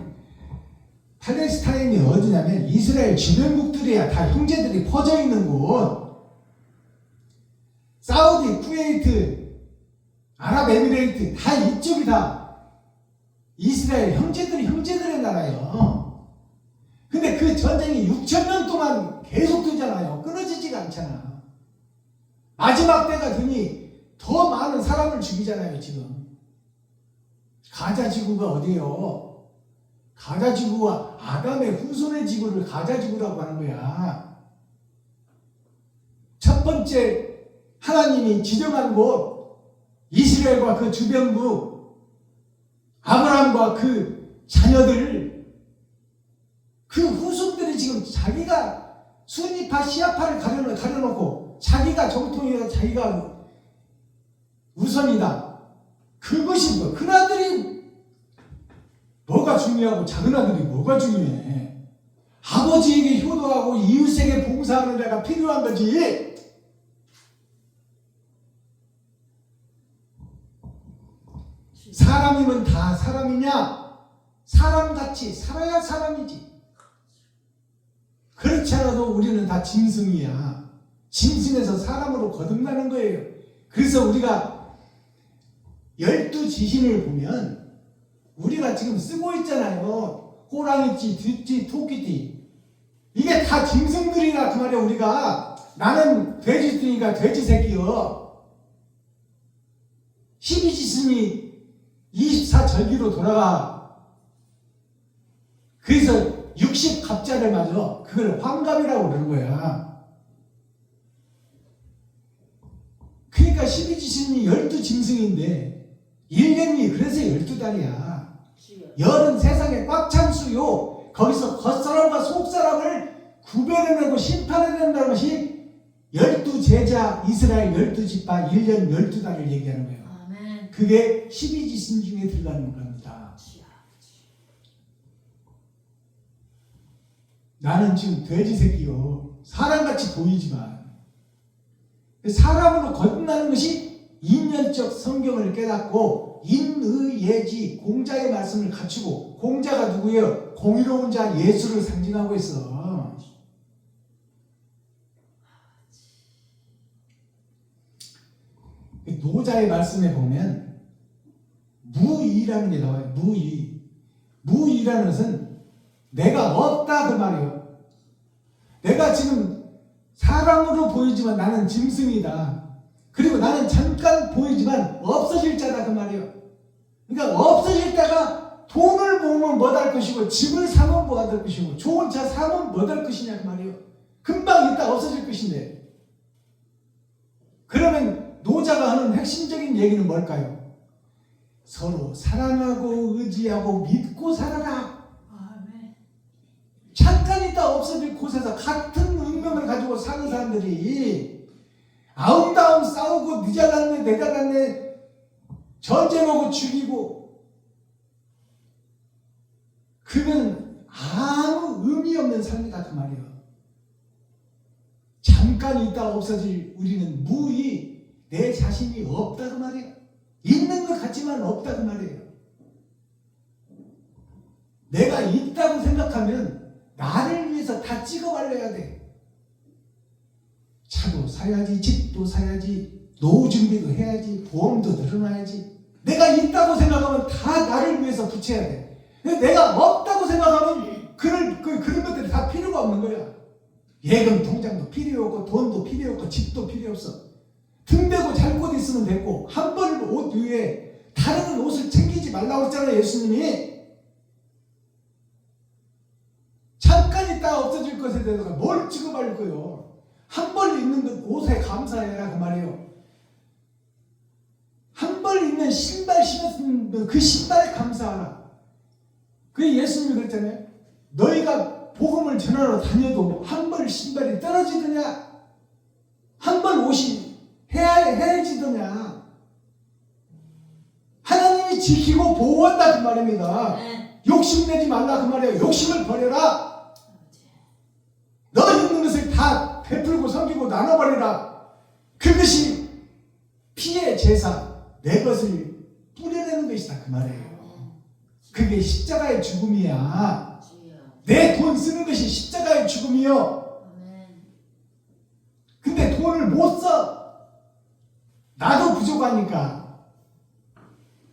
어디냐면 이스라엘 주변국들이야. 다 형제들이 퍼져 있는 곳. 사우디, 쿠웨이트, 아랍에미레이트 다 이쪽이다. 이스라엘 형제들의 나라예요. 근데 그 전쟁이 6,000년 동안 계속되잖아요. 끊어지지가 않잖아. 마지막 때가 되니 더 많은 사람을 죽이잖아요. 지금 가자 지구가 어디예요? 가자 지구와 아담의 후손의 지구를 가자 지구라고 하는 거야. 첫 번째 하나님이 지정한 곳, 이스라엘과 그 주변국, 아브라함과 그 자녀들, 그 후손들이 지금 자기가 순위파 시아파를 가려놓고 자기가 정통이다, 자기가 우선이다. 그것이 뭐, 큰 아들이 뭐가 중요하고 작은 아들이 뭐가 중요해. 아버지에게 효도하고 이웃에게 봉사하는 자가 필요한 거지. 사람이면 다 사람이냐? 사람같이 살아야 사람이지. 그렇지 않아도 우리는 다 짐승이야. 짐승에서 사람으로 거듭나는 거예요. 그래서 우리가 12지신을 보면 우리가 지금 쓰고 있잖아요. 호랑이띠, 쥐띠, 토끼띠. 이게 다 짐승들이라 그 말이야. 우리가 나는 돼지띠니까 돼지 새끼요. 12지신이 24절기로 돌아가. 그래서 60갑자를 맞아. 그걸 환갑이라고 그러는 거야. 그러니까 12지신이 12짐승인데 1년이 그래서 12달이야. 열은 세상에 꽉 찬 수요. 거기서 겉사람과 속사람을 구별해내고 심판해낸다는 것이 12제자 이스라엘 12지파 1년 12달을 얘기하는 거예요. 아멘. 그게 12지신 중에 들어가는 겁니다. 나는 지금 돼지 새끼요. 사람같이 보이지만 사람으로 거듭나는 것이 인연적 성경을 깨닫고 인의예지 공자의 말씀을 갖추고, 공자가 누구예요? 공의로운 자 예수를 상징하고 있어. 노자의 말씀에 보면 무의라는 게 나와요. 무의. 무의라는 것은 내가 없다 그 말이에요. 내가 지금 사람으로 보이지만 나는 짐승이다. 그리고 나는 잠깐 보이지만 없어질 자다 그 말이에요. 그러니까 없어질 때가 돈을 모으면 뭐 할 것이고, 집을 사면 뭐 할 것이고, 좋은 차 사면 뭐 할 것이냐 그 말이에요. 금방 있다 없어질 것인데. 그러면 노자가 하는 핵심적인 얘기는 뭘까요? 서로 사랑하고 의지하고 믿고 살아라. 아멘. 잠깐 있다 없어질 곳에서 같은 운명을 가지고 사는 사람들이 아웅다웅 싸우고 니 잘났네 내 잘났네 전쟁하고 죽이고, 그건 아무 의미 없는 삶이다 그 말이에요. 잠깐 있다 없어질 우리는 무의, 내 자신이 없다 그 말이에요. 있는 것 같지만 없다 그 말이에요. 내가 있다고 생각하면 나를 위해서 다 찍어발려야 돼. 차도 사야지, 집도 사야지, 노후 준비도 해야지, 보험도 늘어나야지. 내가 있다고 생각하면 다 나를 위해서 붙여야 돼. 내가 없다고 생각하면 그런 것들이 다 필요가 없는 거야. 예금 통장도 필요 없고, 돈도 필요 없고, 집도 필요 없어. 등대고 잘 곳 있으면 됐고, 한 벌 옷 위에 다른 옷을 챙기지 말라고 했잖아요 예수님이. 잠깐 있다가 없어질 것에 대해서 뭘 찍어버릴 거예요. 한 벌 입는 그 옷에 감사해라 그 말이에요. 한 벌 입는 신발 신었으면 그 신발에 감사하라. 그게 예수님이 그랬잖아요. 너희가 복음을 전하러 다녀도 한 벌 신발이 떨어지더냐, 한 벌 옷이 헤어지더냐. 하나님이 지키고 보호한다 그 말입니다. 욕심내지 말라 그 말이에요. 욕심을 버려라. 너 있는 것을 다 베풀고 섬기고 나눠버리라. 그것이 피의 제사, 내 것을 뿌려내는 것이다 그 말이에요. 그게 십자가의 죽음이야. 내 돈 쓰는 것이 십자가의 죽음이요. 근데 돈을 못 써. 나도 부족하니까.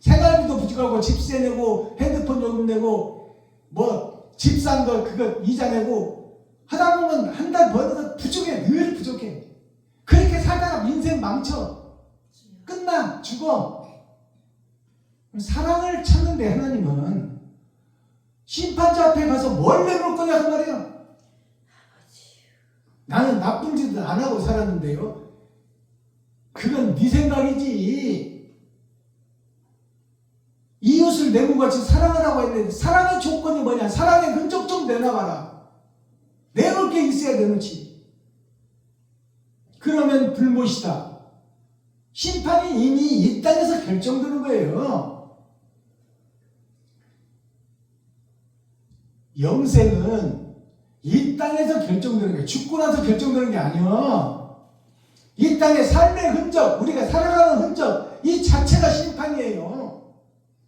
생활비도 부족하고, 집세 내고, 핸드폰 요금 내고, 뭐 집 산 거 그거 이자 내고 하다 보면 한 달 벌어서 부족해. 늘 부족해. 그렇게 살다가 인생 망쳐. 끝나. 죽어. 사랑을 찾는데 하나님은 심판자 앞에 가서 뭘 내놓을 거냐 그 말이에요. 나는 나쁜 짓을 안 하고 살았는데요. 그건 네 생각이지. 이웃을 내 몸같이 사랑하라고 했는데 사랑의 조건이 뭐냐? 사랑의 흔적 좀 내놔봐라. 내놓을 게 있어야 내놓지. 그러면 불못이다. 심판이 이미 이 땅에서 결정되는 거예요. 영생은 이 땅에서 결정되는 거예요. 죽고 나서 결정되는 게 아니에요. 이 땅의 삶의 흔적, 우리가 살아가는 흔적, 이 자체가 심판이에요.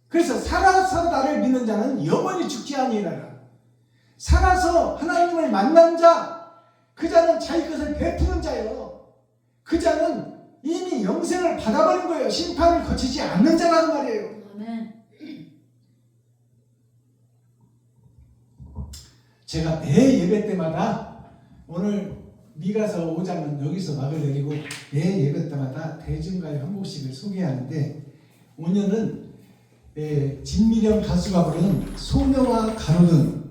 그래서 살아서 나를 믿는 자는 영원히 죽지 아니하리라. 살아서 하나님을 만난 자, 그 자는 자기 것을 베푸는 자예요. 그 자는 이미 영생을 받아버린 거예요. 심판을 거치지 않는 자라는 말이에요. 제가 매 예배 때마다, 오늘 미가서 5장은 여기서 막을 내리고 매 예배 때마다 대중가요 한 곡씩을 소개하는데, 오늘은 진미령 가수가 부르는 소녀와 가로등,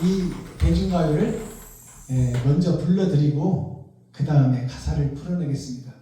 이 대중가요를 먼저 불러드리고 그 다음에 가사를 풀어내겠습니다.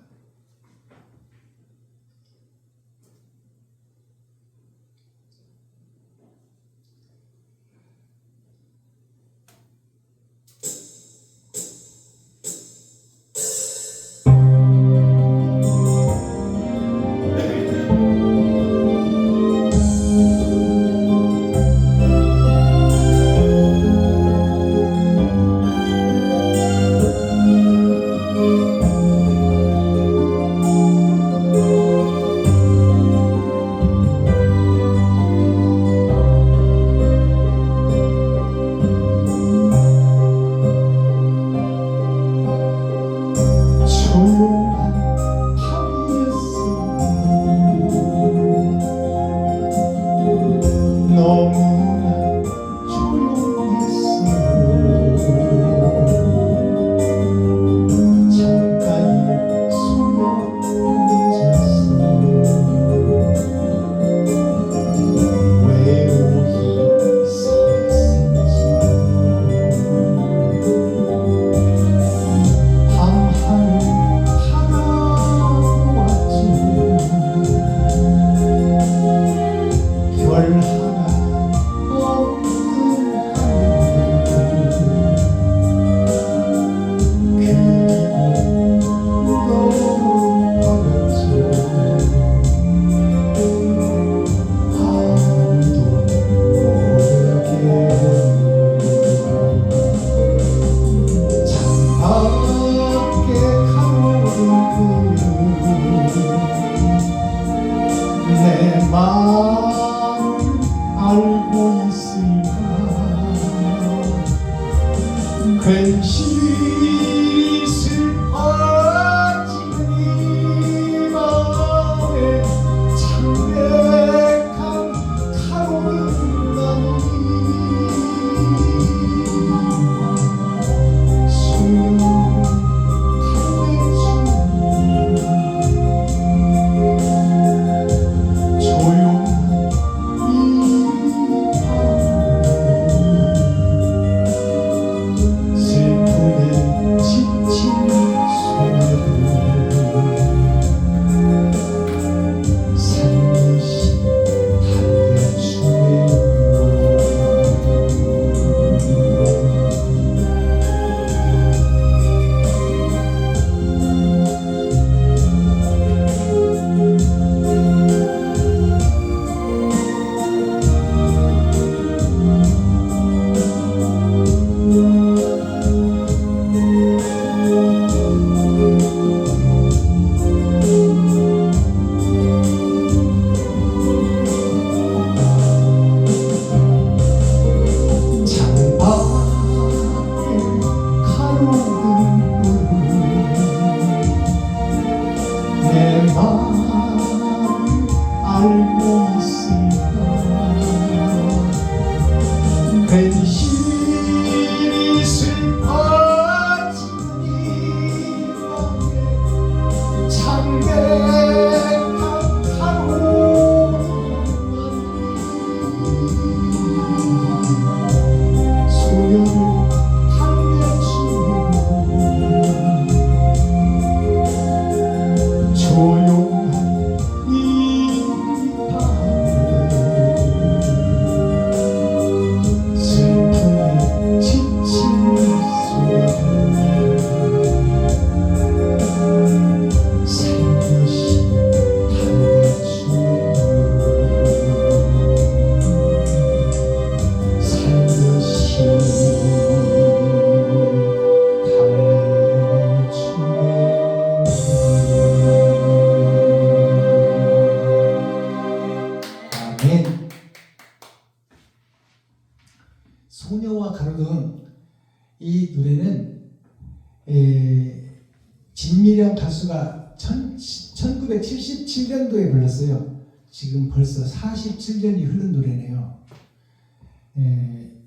진미령 가수가 1977년도에 불렀어요. 지금 벌써 47년이 흐른 노래네요.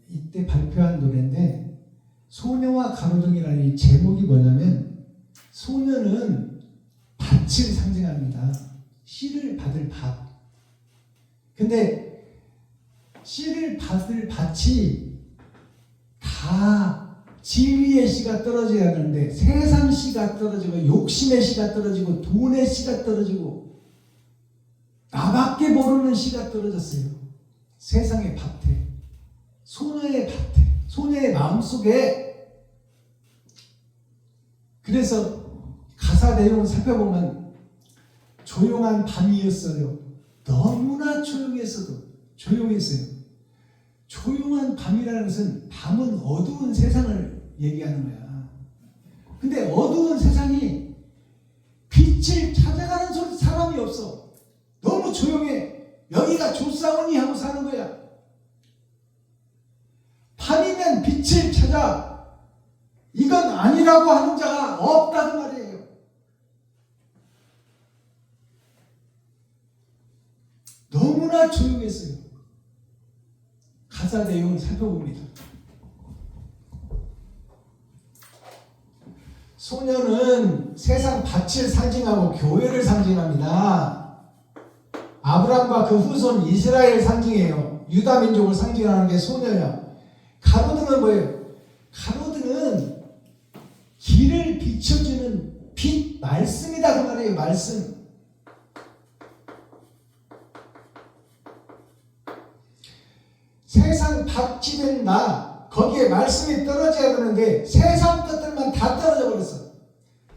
이때 발표한 노래인데 소녀와 가로등이라는 이 제목이 뭐냐면 소녀는 밭을 상징합니다. 씨를 받을 밭. 근데 씨를 받을 밭이 다 진리의 씨가 떨어져야 하는데 세상 씨가 떨어지고 욕심의 씨가 떨어지고 돈의 씨가 떨어지고 나밖에 모르는 씨가 떨어졌어요. 세상의 밭에, 소녀의 밭에, 소녀의 마음속에. 그래서 가사 내용을 살펴보면 조용한 밤이었어요. 너무나 조용했어요. 조용한 밤이라는 것은 밤은 어두운 세상을 얘기하는 거야. 근데 어두운 세상이 빛을 찾아가는 사람이 없어. 너무 조용해. 여기가 조사원이 하고 사는 거야. 밤이면 빛을 찾아. 이건 아니라고 하는 자가 없다는 말이에요. 너무나 조용했어요. 가사 내용을 살펴봅니다. 소녀는 세상 밭을 상징하고 교회를 상징합니다. 아브라함과 그 후손 이스라엘을 상징해요. 유다 민족을 상징하는 게 소녀야. 가로등은 뭐예요? 가로등은 길을 비춰주는 빛, 말씀이다 그 말이에요. 말씀. 세상 밭이 된 나, 거기에 말씀이 떨어져야 되는데 세상 것들만 다 떨어져 버렸어.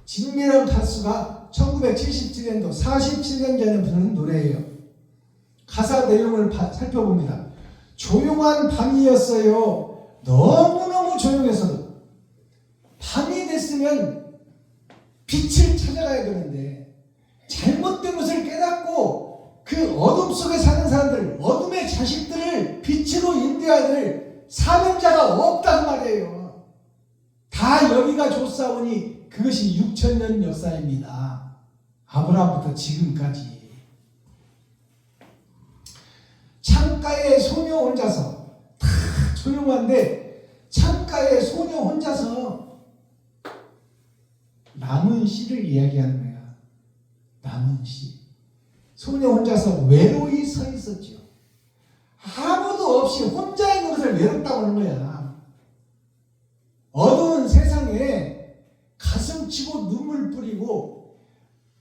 진미령 가수가 1977년도 47년 전에 부른 노래예요. 가사 내용을 살펴봅니다. 조용한 밤이었어요. 너무너무 조용해서 밤이 됐으면 빛을 찾아가야 되는데 잘못된 것을 깨닫고 그 어둠 속에 사는 사람들, 어둠의 자식들을 빛으로 인도해야 될 사명자가 없단 말이에요. 다 여기가 좋사오니 그것이 6,000년 역사입니다. 아브라함부터 지금까지. 창가에 소녀 혼자서, 다 조용한데 창가에 소녀 혼자서 남은 씨를 이야기하는 거야. 남은 씨. 소녀 혼자서 외로이 서 있었죠. 아무도 없이 혼자 있는 것을 외롭다고 하는 거야. 어두운 세상에 가슴 치고 눈물 뿌리고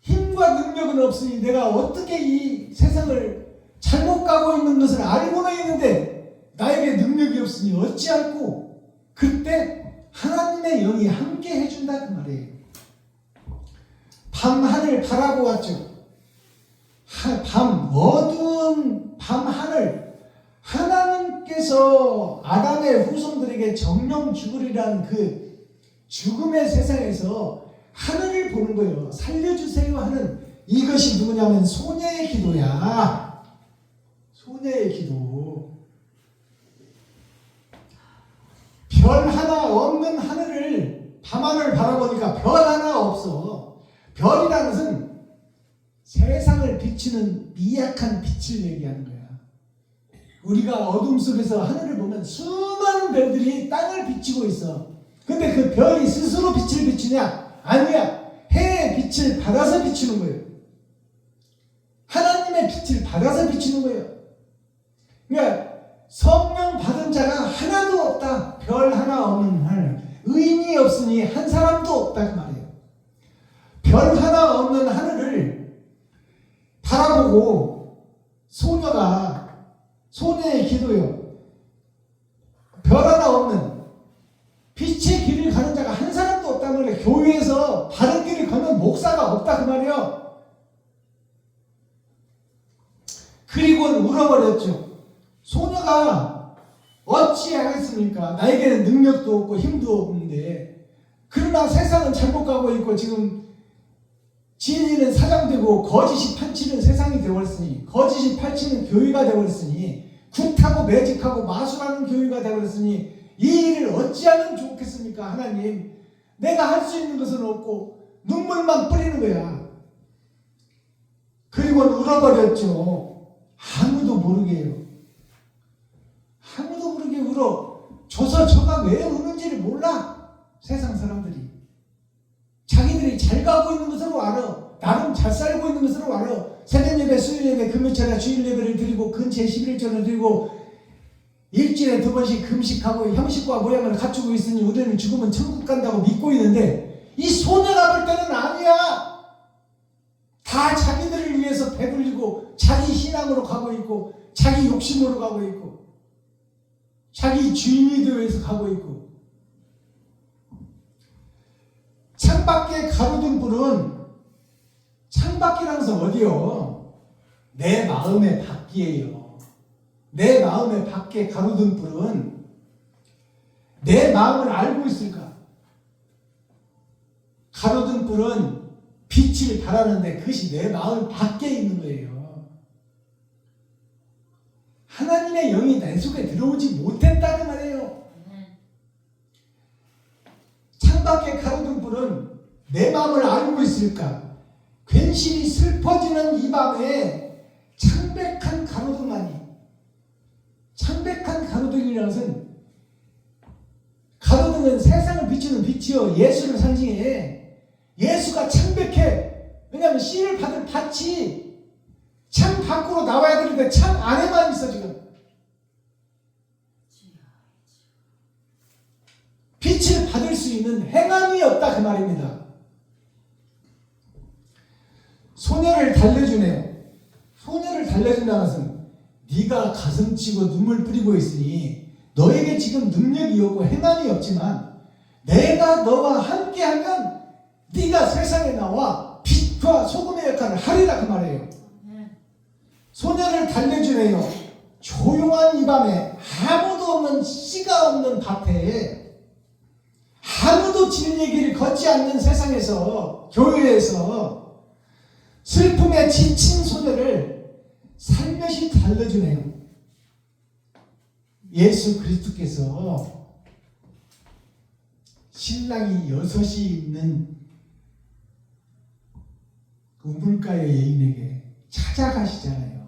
힘과 능력은 없으니 내가 어떻게 이 세상을 잘못 가고 있는 것을 알고는 있는데 나에게 능력이 없으니 어찌할꼬. 그때 하나님의 영이 함께 해준다 그 말이에요. 밤 하늘 바라보았죠. 어두운 밤 하늘, 하나님께서 아담의 후손들에게 정령 죽으리라는 그 죽음의 세상에서 하늘을 보는 거예요. 살려주세요 하는, 이것이 누구냐면 소녀의 기도야. 소녀의 기도. 별 하나 없는 하늘을, 밤하늘을 바라보니까 별 하나 없어. 별이라는 것은 세상을 비추는 미약한 빛을 얘기하는 거야. 우리가 어둠 속에서 하늘을 보면 수많은 별들이 땅을 비추고 있어. 근데 그 별이 스스로 빛을 비추냐? 아니야. 해의 빛을 받아서 비추는 거예요. 하나님의 빛을 받아서 비추는 거예요. 그러니까 성령 받은 자가 하나도 없다. 별 하나 없는 하늘. 의인이 없으니 한 사람도 없다 그 말이에요. 별 하나 없는 하늘을 바라보고 소녀의 기도요. 별 하나 없는 빛의 길을 가는 자가 한 사람도 없다는 거예요. 교회에서 바른 길을 걷는 목사가 없다 그 말이에요. 그리고는 울어버렸죠. 소녀가 어찌하겠습니까? 나에게는 능력도 없고 힘도 없는데, 그러나 세상은 잘못 가고 있고 지금 진리는 사장되고 거짓이 판치는 세상이 되어버렸으니, 거짓이 판치는 교회가 되어버렸으니, 굿하고 매직하고 마술하는 교회가 되어버렸으니 이 일을 어찌하면 좋겠습니까? 하나님, 내가 할 수 있는 것은 없고 눈물만 뿌리는 거야. 그리고 울어버렸죠. 아무도 모르게요. 아무도 모르게 울어. 저가 왜 우는지를 몰라. 세상 사람들이. 자기들이 잘 가고 있는 것으로 알아. 나름 잘 살고 있는 것으로 알아. 새벽 예배, 수요일 예배, 금요일에 주일 예배를 드리고 근처에 11조를 드리고 일주일에 2번씩 금식하고 형식과 모양을 갖추고 있으니 우리는 죽으면 천국 간다고 믿고 있는데 이 소녀가 볼 때는 아니야. 다 자기들을 위해서 배불리고 자기 신앙으로 가고 있고 자기 욕심으로 가고 있고 자기 주인이 되어 위해서 가고 있고 창밖에 가로등 불은 창밖이라는 것은 어디요? 내 마음의 밖이에요. 내 마음의 밖에 가로등 불은 내 마음을 알고 있을까? 가로등 불은 빛을 발하는데 그것이 내 마음 밖에 있는 거예요. 하나님의 영이 내 속에 들어오지 못했다 그 말이에요. 창밖의 가로등 불은 내 마음을 알고 있을까? 괜시리 슬퍼지는 이 밤에 창백한 가로등만이 창백한 가로등이라는 것은 가로등은 세상을 비추는 빛이요 예수를 상징해. 예수가 창백해. 왜냐하면 씨를 받을 밭이 창 밖으로 나와야 되는데 창 안에만 있어 지금. 빛을 받을 수 있는 행함이 없다 그 말입니다. 소녀를 달래주네요. 소녀를 달래준다는 것은 네가 가슴치고 눈물 뿌리고 있으니 너에게 지금 능력이 없고 행함이 없지만 내가 너와 함께하면 네가 세상에 나와 빛과 소금의 역할을 하리라 그 말이에요. 소녀를 달래주네요. 조용한 이 밤에 아무도 없는 씨가 없는 밭에 아무도 진리의 길을 걷지 않는 세상에서 교회에서 슬픔에 지친 소녀를 살며시 달래주네요. 예수 그리스도께서 신랑이 6이 있는 우물가의 여인에게 찾아가시잖아요.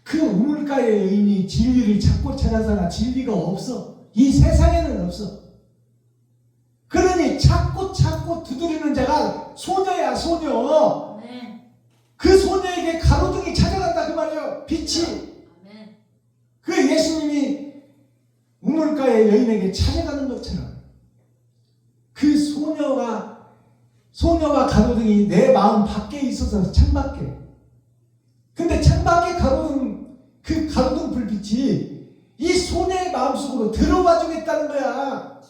그 우물가의 여인이 진리를 찾고 찾아서나 진리가 없어. 이 세상에는 없어. 그러니 찾고 두드리는 자가 소녀야 소녀. 그 소녀에게 가로등이 찾아간다 그 말이에요. 빛이. 그 예수님이 우물가의 여인에게 찾아가는 것처럼 그 소녀와 가로등이 내 마음 밖에 있어서 창밖에. 근데 창밖에 가로등 그 가로등 불빛이 이 소녀의 마음속으로 들어와 주겠다는 거야.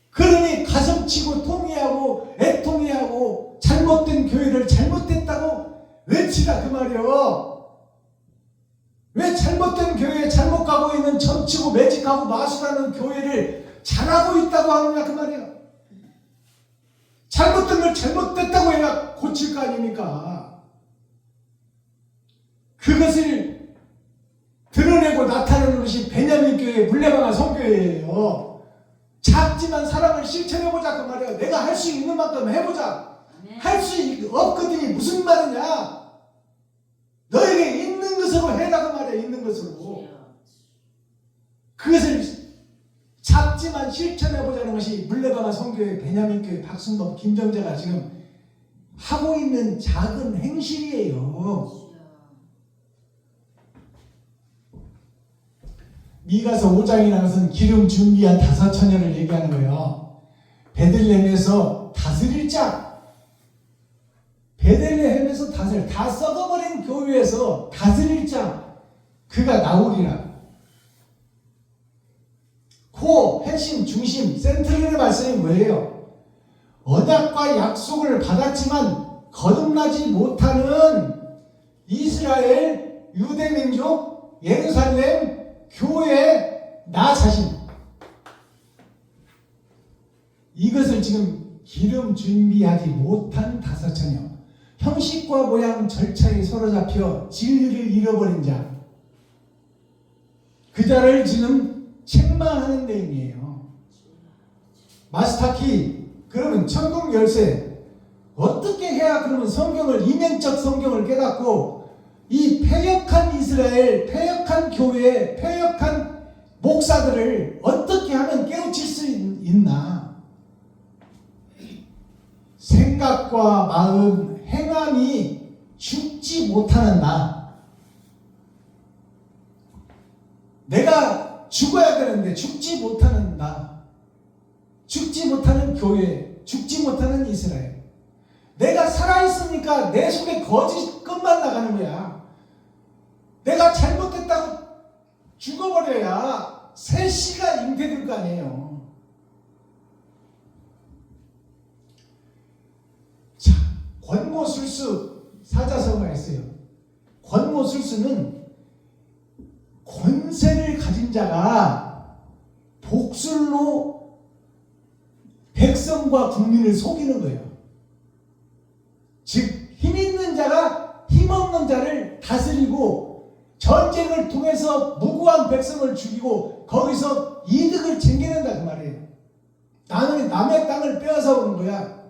그러니 가슴치고 통회하고 애통해하고 잘못된 교회를 잘못됐다고 외치라 그 말이요. 왜 잘못된 교회에 잘못 가고 있는 점치고 매직하고 마술하는 교회를 잘하고 있다고 하느냐 그 말이에요. 잘못된 걸 잘못됐다고 해야 고칠 거 아닙니까? 그것을 드러내고 나타내는 것이 베냐민 교회 물레방아 성교회예요. 작지만 사랑을 실천해보자 그 말이야. 내가 할 수 있는 만큼 해보자. 할 수 없거든이 무슨 말이냐. 너에게 있는 것으로 해라 그 말이야. 있는 것으로. 그것을 작지만 실천해보자는 것이 물레방아 성교회 베냐민교회 박순범 김정자가 지금 하고 있는 작은 행실이에요. 미가서 5장이라는 것은 기름 준비한 5 처녀를 얘기하는 거예요. 베들레헴에서 다스릴 자. 베들레헴에서 다스릴, 다 썩어버린 교회에서 다스릴 자. 그가 나오리라. 코, 핵심, 중심, 센트럴의 말씀이 뭐예요? 언약과 약속을 받았지만 거듭나지 못하는 이스라엘, 유대민족, 예루살렘, 교회, 나 자신. 이것을 지금 기름 준비하지 못한 5 처녀. 형식과 모양 절차에 사로잡혀 진리를 잃어버린 자. 그 자를 지금 책망하는 내용이에요. 마스터키 그러면 천국 열쇠 어떻게 해야 그러면 성경을 이면적 성경을 깨닫고 이 패역한 이스라엘, 패역한 교회, 패역한 목사들을 어떻게 하면 깨우칠 수 있나? 생각과 마음, 행함이 죽지 못하는 나. 내가 죽어야 되는데 죽지 못하는 나. 죽지 못하는 교회, 죽지 못하는 이스라엘. 내가 살아있으니까 내 속에 거짓 끝만 나가는 거야. 내가 잘못했다고 죽어버려야 새 씨가 잉태될 거 아니에요. 자, 권모술수 사자성어가 있어요. 권모술수는 권세를 가진 자가 복술로 백성과 국민을 속이는 거예요. 즉, 힘 있는 자가 힘 없는 자를 다스리고 전쟁을 통해서 무고한 백성을 죽이고 거기서 이득을 챙겨낸다 그 말이에요. 나는 남의 땅을 빼앗아 오는 거야.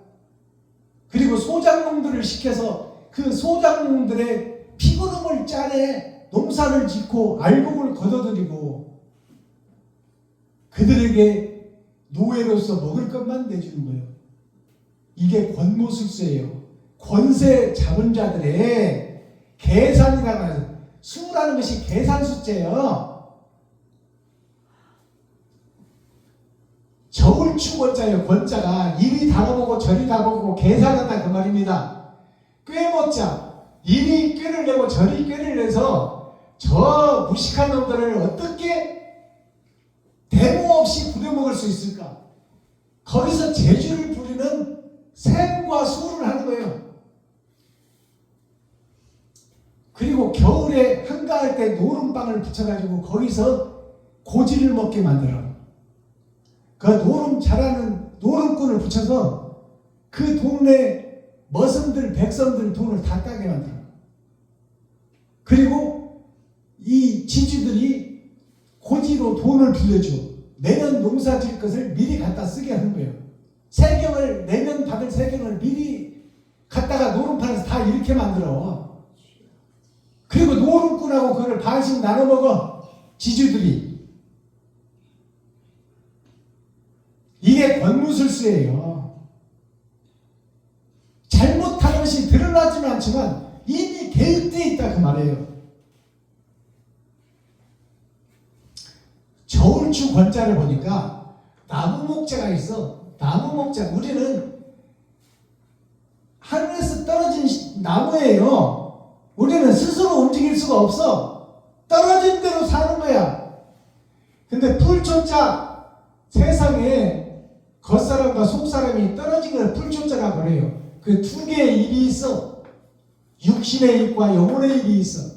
그리고 소작농들을 시켜서 그 소작농들의 피고름을 짜내 농사를 짓고 알곡을 걷어들이고 그들에게 노예로서 먹을 것만 내주는 거예요. 이게 권모술수예요. 권세 잡은 자들의 계산이라고 해서 수라는 것이 계산 숫자예요. 저울추 권자예요. 권자가 이리 다가보고 저리 다가보고 계산한다 그 말입니다. 꾀모자 이리 꾀를 내고 저리 꾀를 내서 저 무식한 놈들을 어떻게 대모 없이 부려먹을 수 있을까? 거기서 재주를 부리는 셈과 수를 하는 거예요. 그리고 겨울에 한가할 때 노름빵을 붙여가지고 거기서 고지를 먹게 만들어. 그 노름 잘하는 노름꾼을 붙여서 그 동네 머슴들, 백성들 돈을 다 따게 만들어. 그리고 이 지주들이 고지로 돈을 빌려줘. 내년 농사 질 것을 미리 갖다 쓰게 하는 거예요. 세경을, 내년 받을 세경을 미리 갖다가 노름판에서 다 이렇게 만들어. 그리고 노름꾼하고 그걸 반씩 나눠 먹어. 지주들이. 이게 권무술수예요. 잘못한 것이 드러나지는 않지만 이미 계획되어 있다 그 말이에요. 저울추 권자를 보니까 나무 목재가 있어. 나무 목재. 우리는 하늘에서 떨어진 나무예요. 우리는 스스로 움직일 수가 없어. 떨어진 대로 사는 거야. 근데 풀초자, 세상에 겉사람과 속사람이 떨어진 걸 풀초자라고 그래요. 그 두 개의 입이 있어. 육신의 입과 영혼의 입이 있어.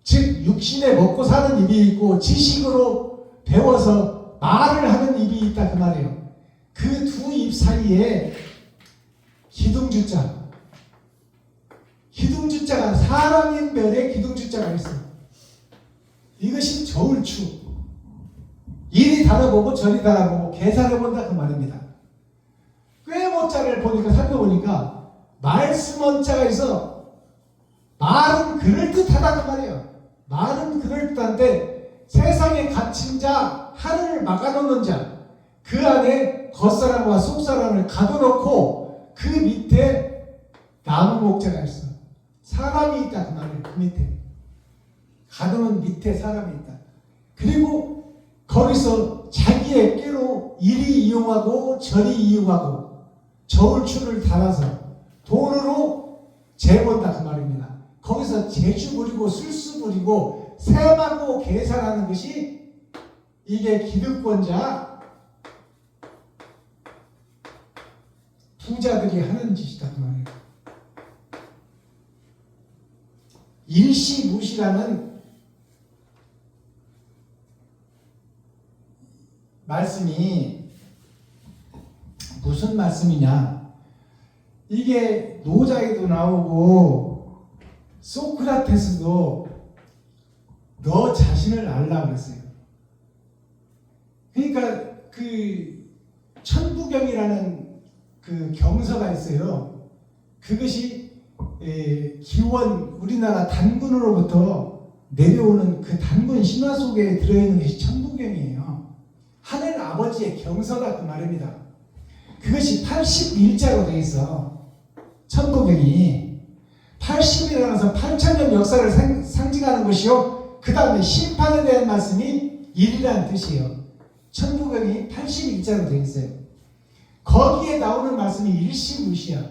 즉 육신에 먹고 사는 입이 있고 지식으로 배워서 말을 하는 입이 있다 그 말이에요. 그 두 입 사이에 기둥주자. 기둥주자가 사람인 별에 기둥주자가 있어. 이것이 저울추. 이리 달아보고 저리 달아보고 계산해본다 그 말입니다. 꾀모자를 보니까 살펴보니까 말씀원자가 있어. 말은 그럴듯하다 그 말이에요. 말은 그럴듯한데 세상에 갇힌 자, 하늘을 막아놓는 자, 그 안에 겉사람과 속사람을 가둬놓고 그 밑에 나무 목재가 있어. 사람이 있다 그 말이에요. 그 밑에 가두는 밑에 사람이 있다. 그리고 거기서 자기의 꾀로 이리 이용하고 저리 이용하고 저울추를 달아서 돈으로 재본다 그 말입니다. 거기서 재주 부리고 술수 부리고 셈하고 계산하는 것이 이게 기득권자 부자들이 하는 짓이다 그 말이에요. 일시무시라는 말씀이 무슨 말씀이냐? 이게 노자에도 나오고 소크라테스도 너 자신을 알라 그랬어요. 그러니까 그 천부경이라는 그 경서가 있어요. 그것이 기원 우리나라 단군으로부터 내려오는 그 단군 신화 속에 들어있는 것이 천부경이에요. 하늘 아버지의 경서다 그 말입니다. 그것이 81자로 되어 있어. 천부경이 80이라는 것은 8,000년 역사를 상징하는 것이요. 그 다음에 심판에 대한 말씀이 1이라는 뜻이에요. 천부경이 81자로 되어 있어요. 거기에 나오는 말씀이 일시무시야.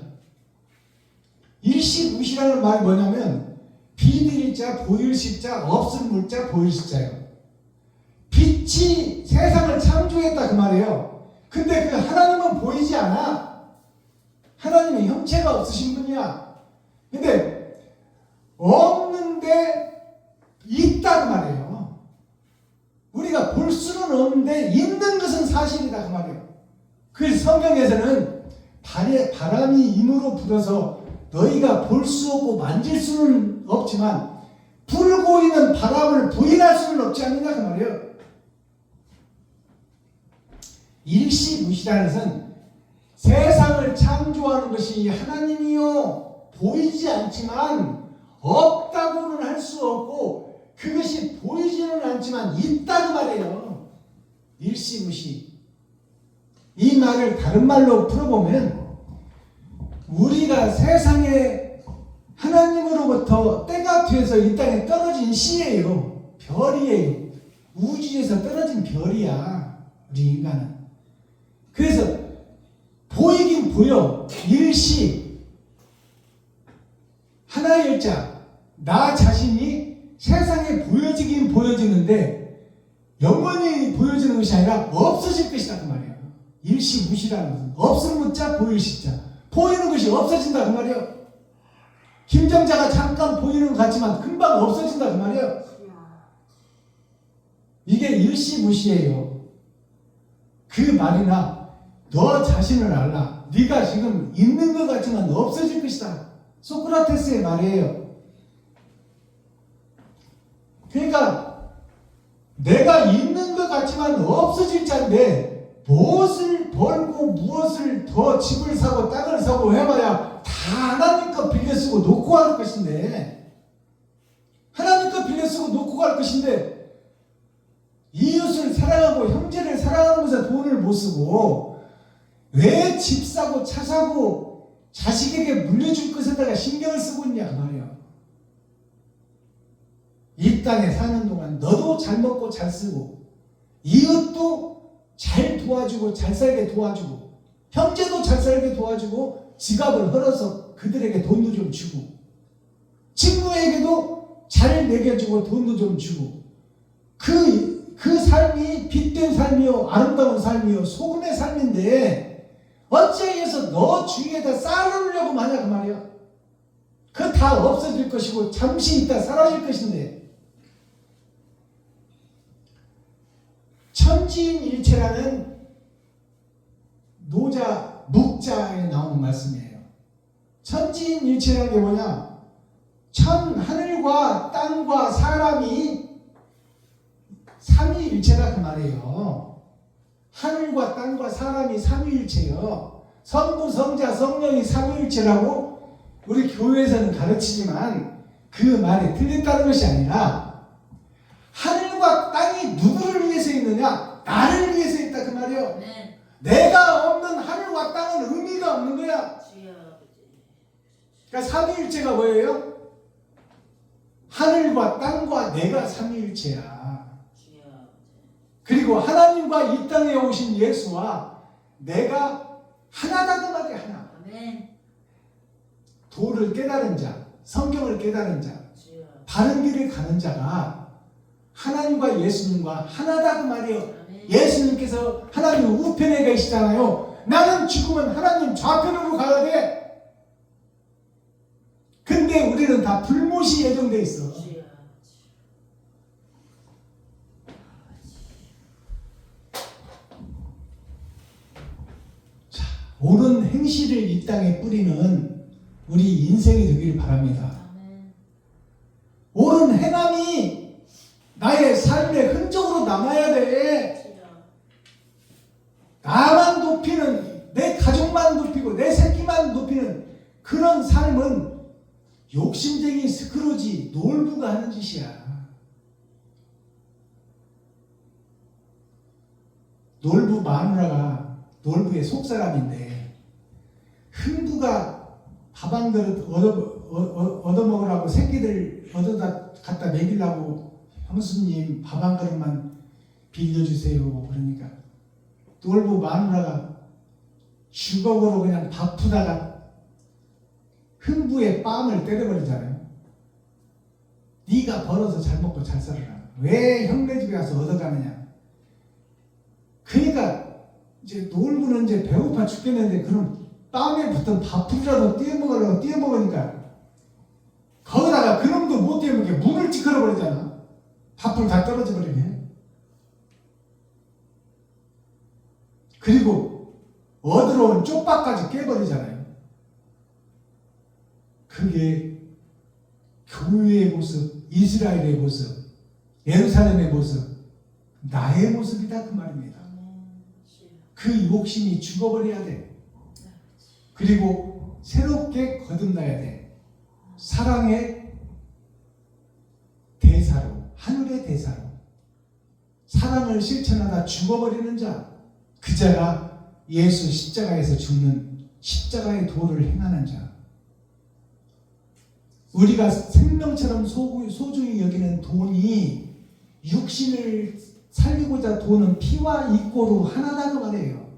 일시무시라는 말이 뭐냐면 비드일자, 보일시자, 없을 물자, 보일시자예요. 빛이 세상을 창조했다 그 말이에요. 근데 그 하나님은 보이지 않아. 하나님은 형체가 없으신 분이야. 근데 없는데 있다 그 말이에요. 우리가 볼 수는 없는데 있는 것은 사실이다 그 말이에요. 그래서 성경에서는 바람이 임으로 불어서 너희가 볼 수 없고 만질 수는 없지만 불고 있는 바람을 부인할 수는 없지 않느냐 그 말이에요. 일시무시라는 것은 세상을 창조하는 것이 하나님이요 보이지 않지만 없다고는 할 수 없고 그것이 보이지는 않지만 있다 그 말이에요. 일시무시. 이 말을 다른 말로 풀어보면 우리가 세상에 하나님으로부터 때가 돼서 이 땅에 떨어진 씨예요. 별이에요. 우주에서 떨어진 별이야. 우리 인간은. 그래서 보이긴 보여. 일시. 하나의 일자. 나 자신이 세상에 보여지긴 보여지는데 영원히 보여지는 것이 아니라 없어질 것이다 그 말이에요. 일시무시라는 것은 없을 무자 보일 시자. 보이는 것이 없어진다 그 말이에요. 김정자가 잠깐 보이는 것 같지만 금방 없어진다 그 말이에요. 이게 일시무시예요. 그 말이나 너 자신을 알라. 네가 지금 있는 것 같지만 없어질 것이다. 소크라테스의 말이에요. 그러니까 내가 있는 것 같지만 없어질 자인데 무엇을 벌고 무엇을 더 집을 사고 땅을 사고 해봐야 다 하나님 것 빌려 쓰고 놓고 갈 것인데 하나님 것 빌려 쓰고 놓고 갈 것인데 이웃을 사랑하고 형제를 사랑하면서 돈을 못 쓰고 왜 집 사고 차 사고 자식에게 물려줄 것에다가 신경을 쓰고 있냐 그 말이야. 이 땅에 사는 동안 너도 잘 먹고 잘 쓰고 이웃도 잘 도와주고 잘 살게 도와주고 형제도 잘 살게 도와주고 지갑을 헐어서 그들에게 돈도 좀 주고 친구에게도 잘 먹여주고 돈도 좀 주고 그 삶이 빛된 삶이요 아름다운 삶이요 소금의 삶인데 어찌해서 너 주위에다 쌓아놓으려고 마냐 그 말이야. 그거 다 없어질 것이고 잠시 있다 사라질 것인데 천지인일체라는 노자 묵자에 나오는 말씀이에요. 천지인일체라는 게 뭐냐? 하늘과 땅과 사람이 삼위일체다 그 말이에요. 하늘과 땅과 사람이 삼위일체요. 성부, 성자, 성령이 삼위일체라고 우리 교회에서는 가르치지만 그 말이 틀렸다는 것이 아니라 하늘과 땅이 누구를 위해서 있느냐? 나를 위해서 있다 그 말이에요. 네. 내가 없는 하늘과 땅은 의미가 없는 거야. 주여. 그러니까 삼위일체가 뭐예요? 하늘과 땅과 내가 삼위일체야. 주여. 그리고 하나님과 이 땅에 오신 예수와 내가 하나다 그 말이야. 하나. 아멘. 도를 깨달은 자, 성경을 깨달은 자, 주여. 바른 길을 가는 자가 하나님과 예수님과 하나다 그 말이에요. 아멘. 예수님께서 하나님 우편에 계시잖아요. 나는 죽으면 하나님 좌편으로 가야 돼. 근데 우리는 다 불못이 예정돼 있어. 주여. 옳은 행실을 이 땅에 뿌리는 우리 인생이 되기를 바랍니다. 아멘. 옳은 행함이 나의 삶의 흔적으로 남아야 돼. 주여. 나만 높이는, 내 가족만 높이고 내 새끼만 높이는 그런 삶은 욕심쟁이 스크루지 놀부가 하는 짓이야. 놀부 마누라가 놀부의 속사람인데 흥부가 밥 한 그릇 얻어먹으라고 새끼들 얻어다 갖다 먹이려고 형수님 밥 한 그릇만 빌려주세요. 그러니까 놀부 마누라가 주걱으로 그냥 바쁘다가 흥부의 뺨을 때려버리잖아요. 네가 벌어서 잘 먹고 잘 살아라. 왜 형네 집에 가서 얻어가느냐. 그러니까 이제 놀부는 이제 배고파 죽겠는데 그럼 땀에 붙은 밥풀이라도 띄어먹으려고 띄어먹으니까 거기다가 그놈도 못 띄어먹게 문을 찌그러 버리잖아. 밥풀 다 떨어져 버리게. 그리고 얻으러 온 쪽밥까지 깨버리잖아요. 그게 교회의 모습, 이스라엘의 모습, 예루살렘의 모습, 나의 모습이다 그 말입니다. 그 욕심이 죽어버려야 돼. 그리고 새롭게 거듭나야 돼. 사랑의 대사로, 하늘의 대사로. 사랑을 실천하다 죽어버리는 자, 그 자가 예수 십자가에서 죽는 십자가의 도를 행하는 자. 우리가 생명처럼 소중히 여기는 돈이 육신을 살리고자 도는 피와 이꼬로 하나다는 말이에요.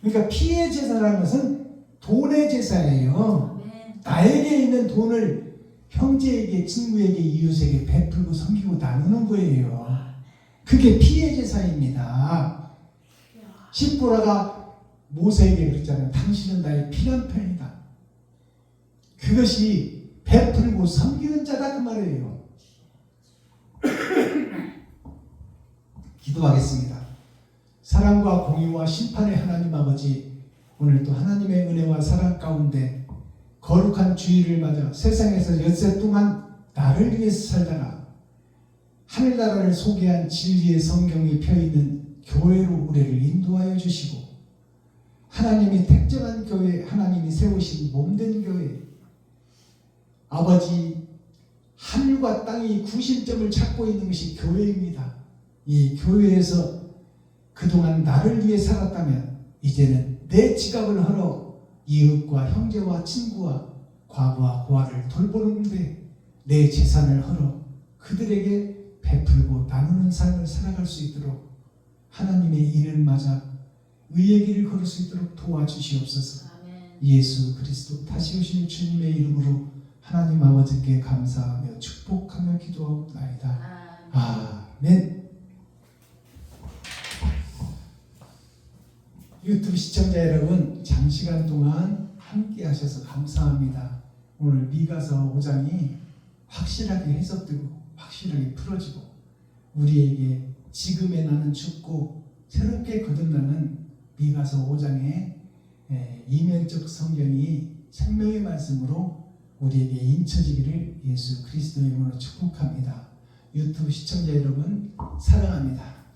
그러니까 피의 제사라는 것은 돈의 제사예요. 나에게 있는 돈을 형제에게, 친구에게, 이웃에게 베풀고 섬기고 나누는 거예요. 그게 피의 제사입니다. 십보라가 모세에게 그랬잖아요. 당신은 나의 피난 편이다. 그것이 베풀고 섬기는 자다 그 말이에요. 기도하겠습니다. 사랑과 공의와 심판의 하나님 아버지, 오늘도 하나님의 은혜와 사랑 가운데 거룩한 주일을 맞아 세상에서 엿새 동안 나를 위해서 살다가 하늘나라를 소개한 진리의 성경이 펴있는 교회로 우리를 인도하여 주시고, 하나님이 택정한 교회, 하나님이 세우신 몸된 교회, 아버지, 하늘과 땅이 구심점을 찾고 있는 것이 교회입니다. 이 교회에서 그동안 나를 위해 살았다면 이제는 내 지갑을 헐어 이웃과 형제와 친구와 과부와 고아를 돌보는데 내 재산을 헐어 그들에게 베풀고 나누는 삶을 살아갈 수 있도록 하나님의 인을 맞아 의의 길을 걸을 수 있도록 도와주시옵소서. 아멘. 예수 그리스도 다시 오신 주님의 이름으로 하나님 아버지께 감사하며 축복하며 기도하옵나이다. 아멘. 유튜브 시청자 여러분, 장시간 동안 함께 하셔서 감사합니다. 오늘 미가서 5장이 확실하게 해석되고 확실하게 풀어지고 우리에게 지금의 나는 죽고 새롭게 거듭나는 미가서 5장의 이면적 성경이 생명의 말씀으로 우리에게 인쳐지기를 예수 그리스도의 이름으로 축복합니다. 유튜브 시청자 여러분 사랑합니다.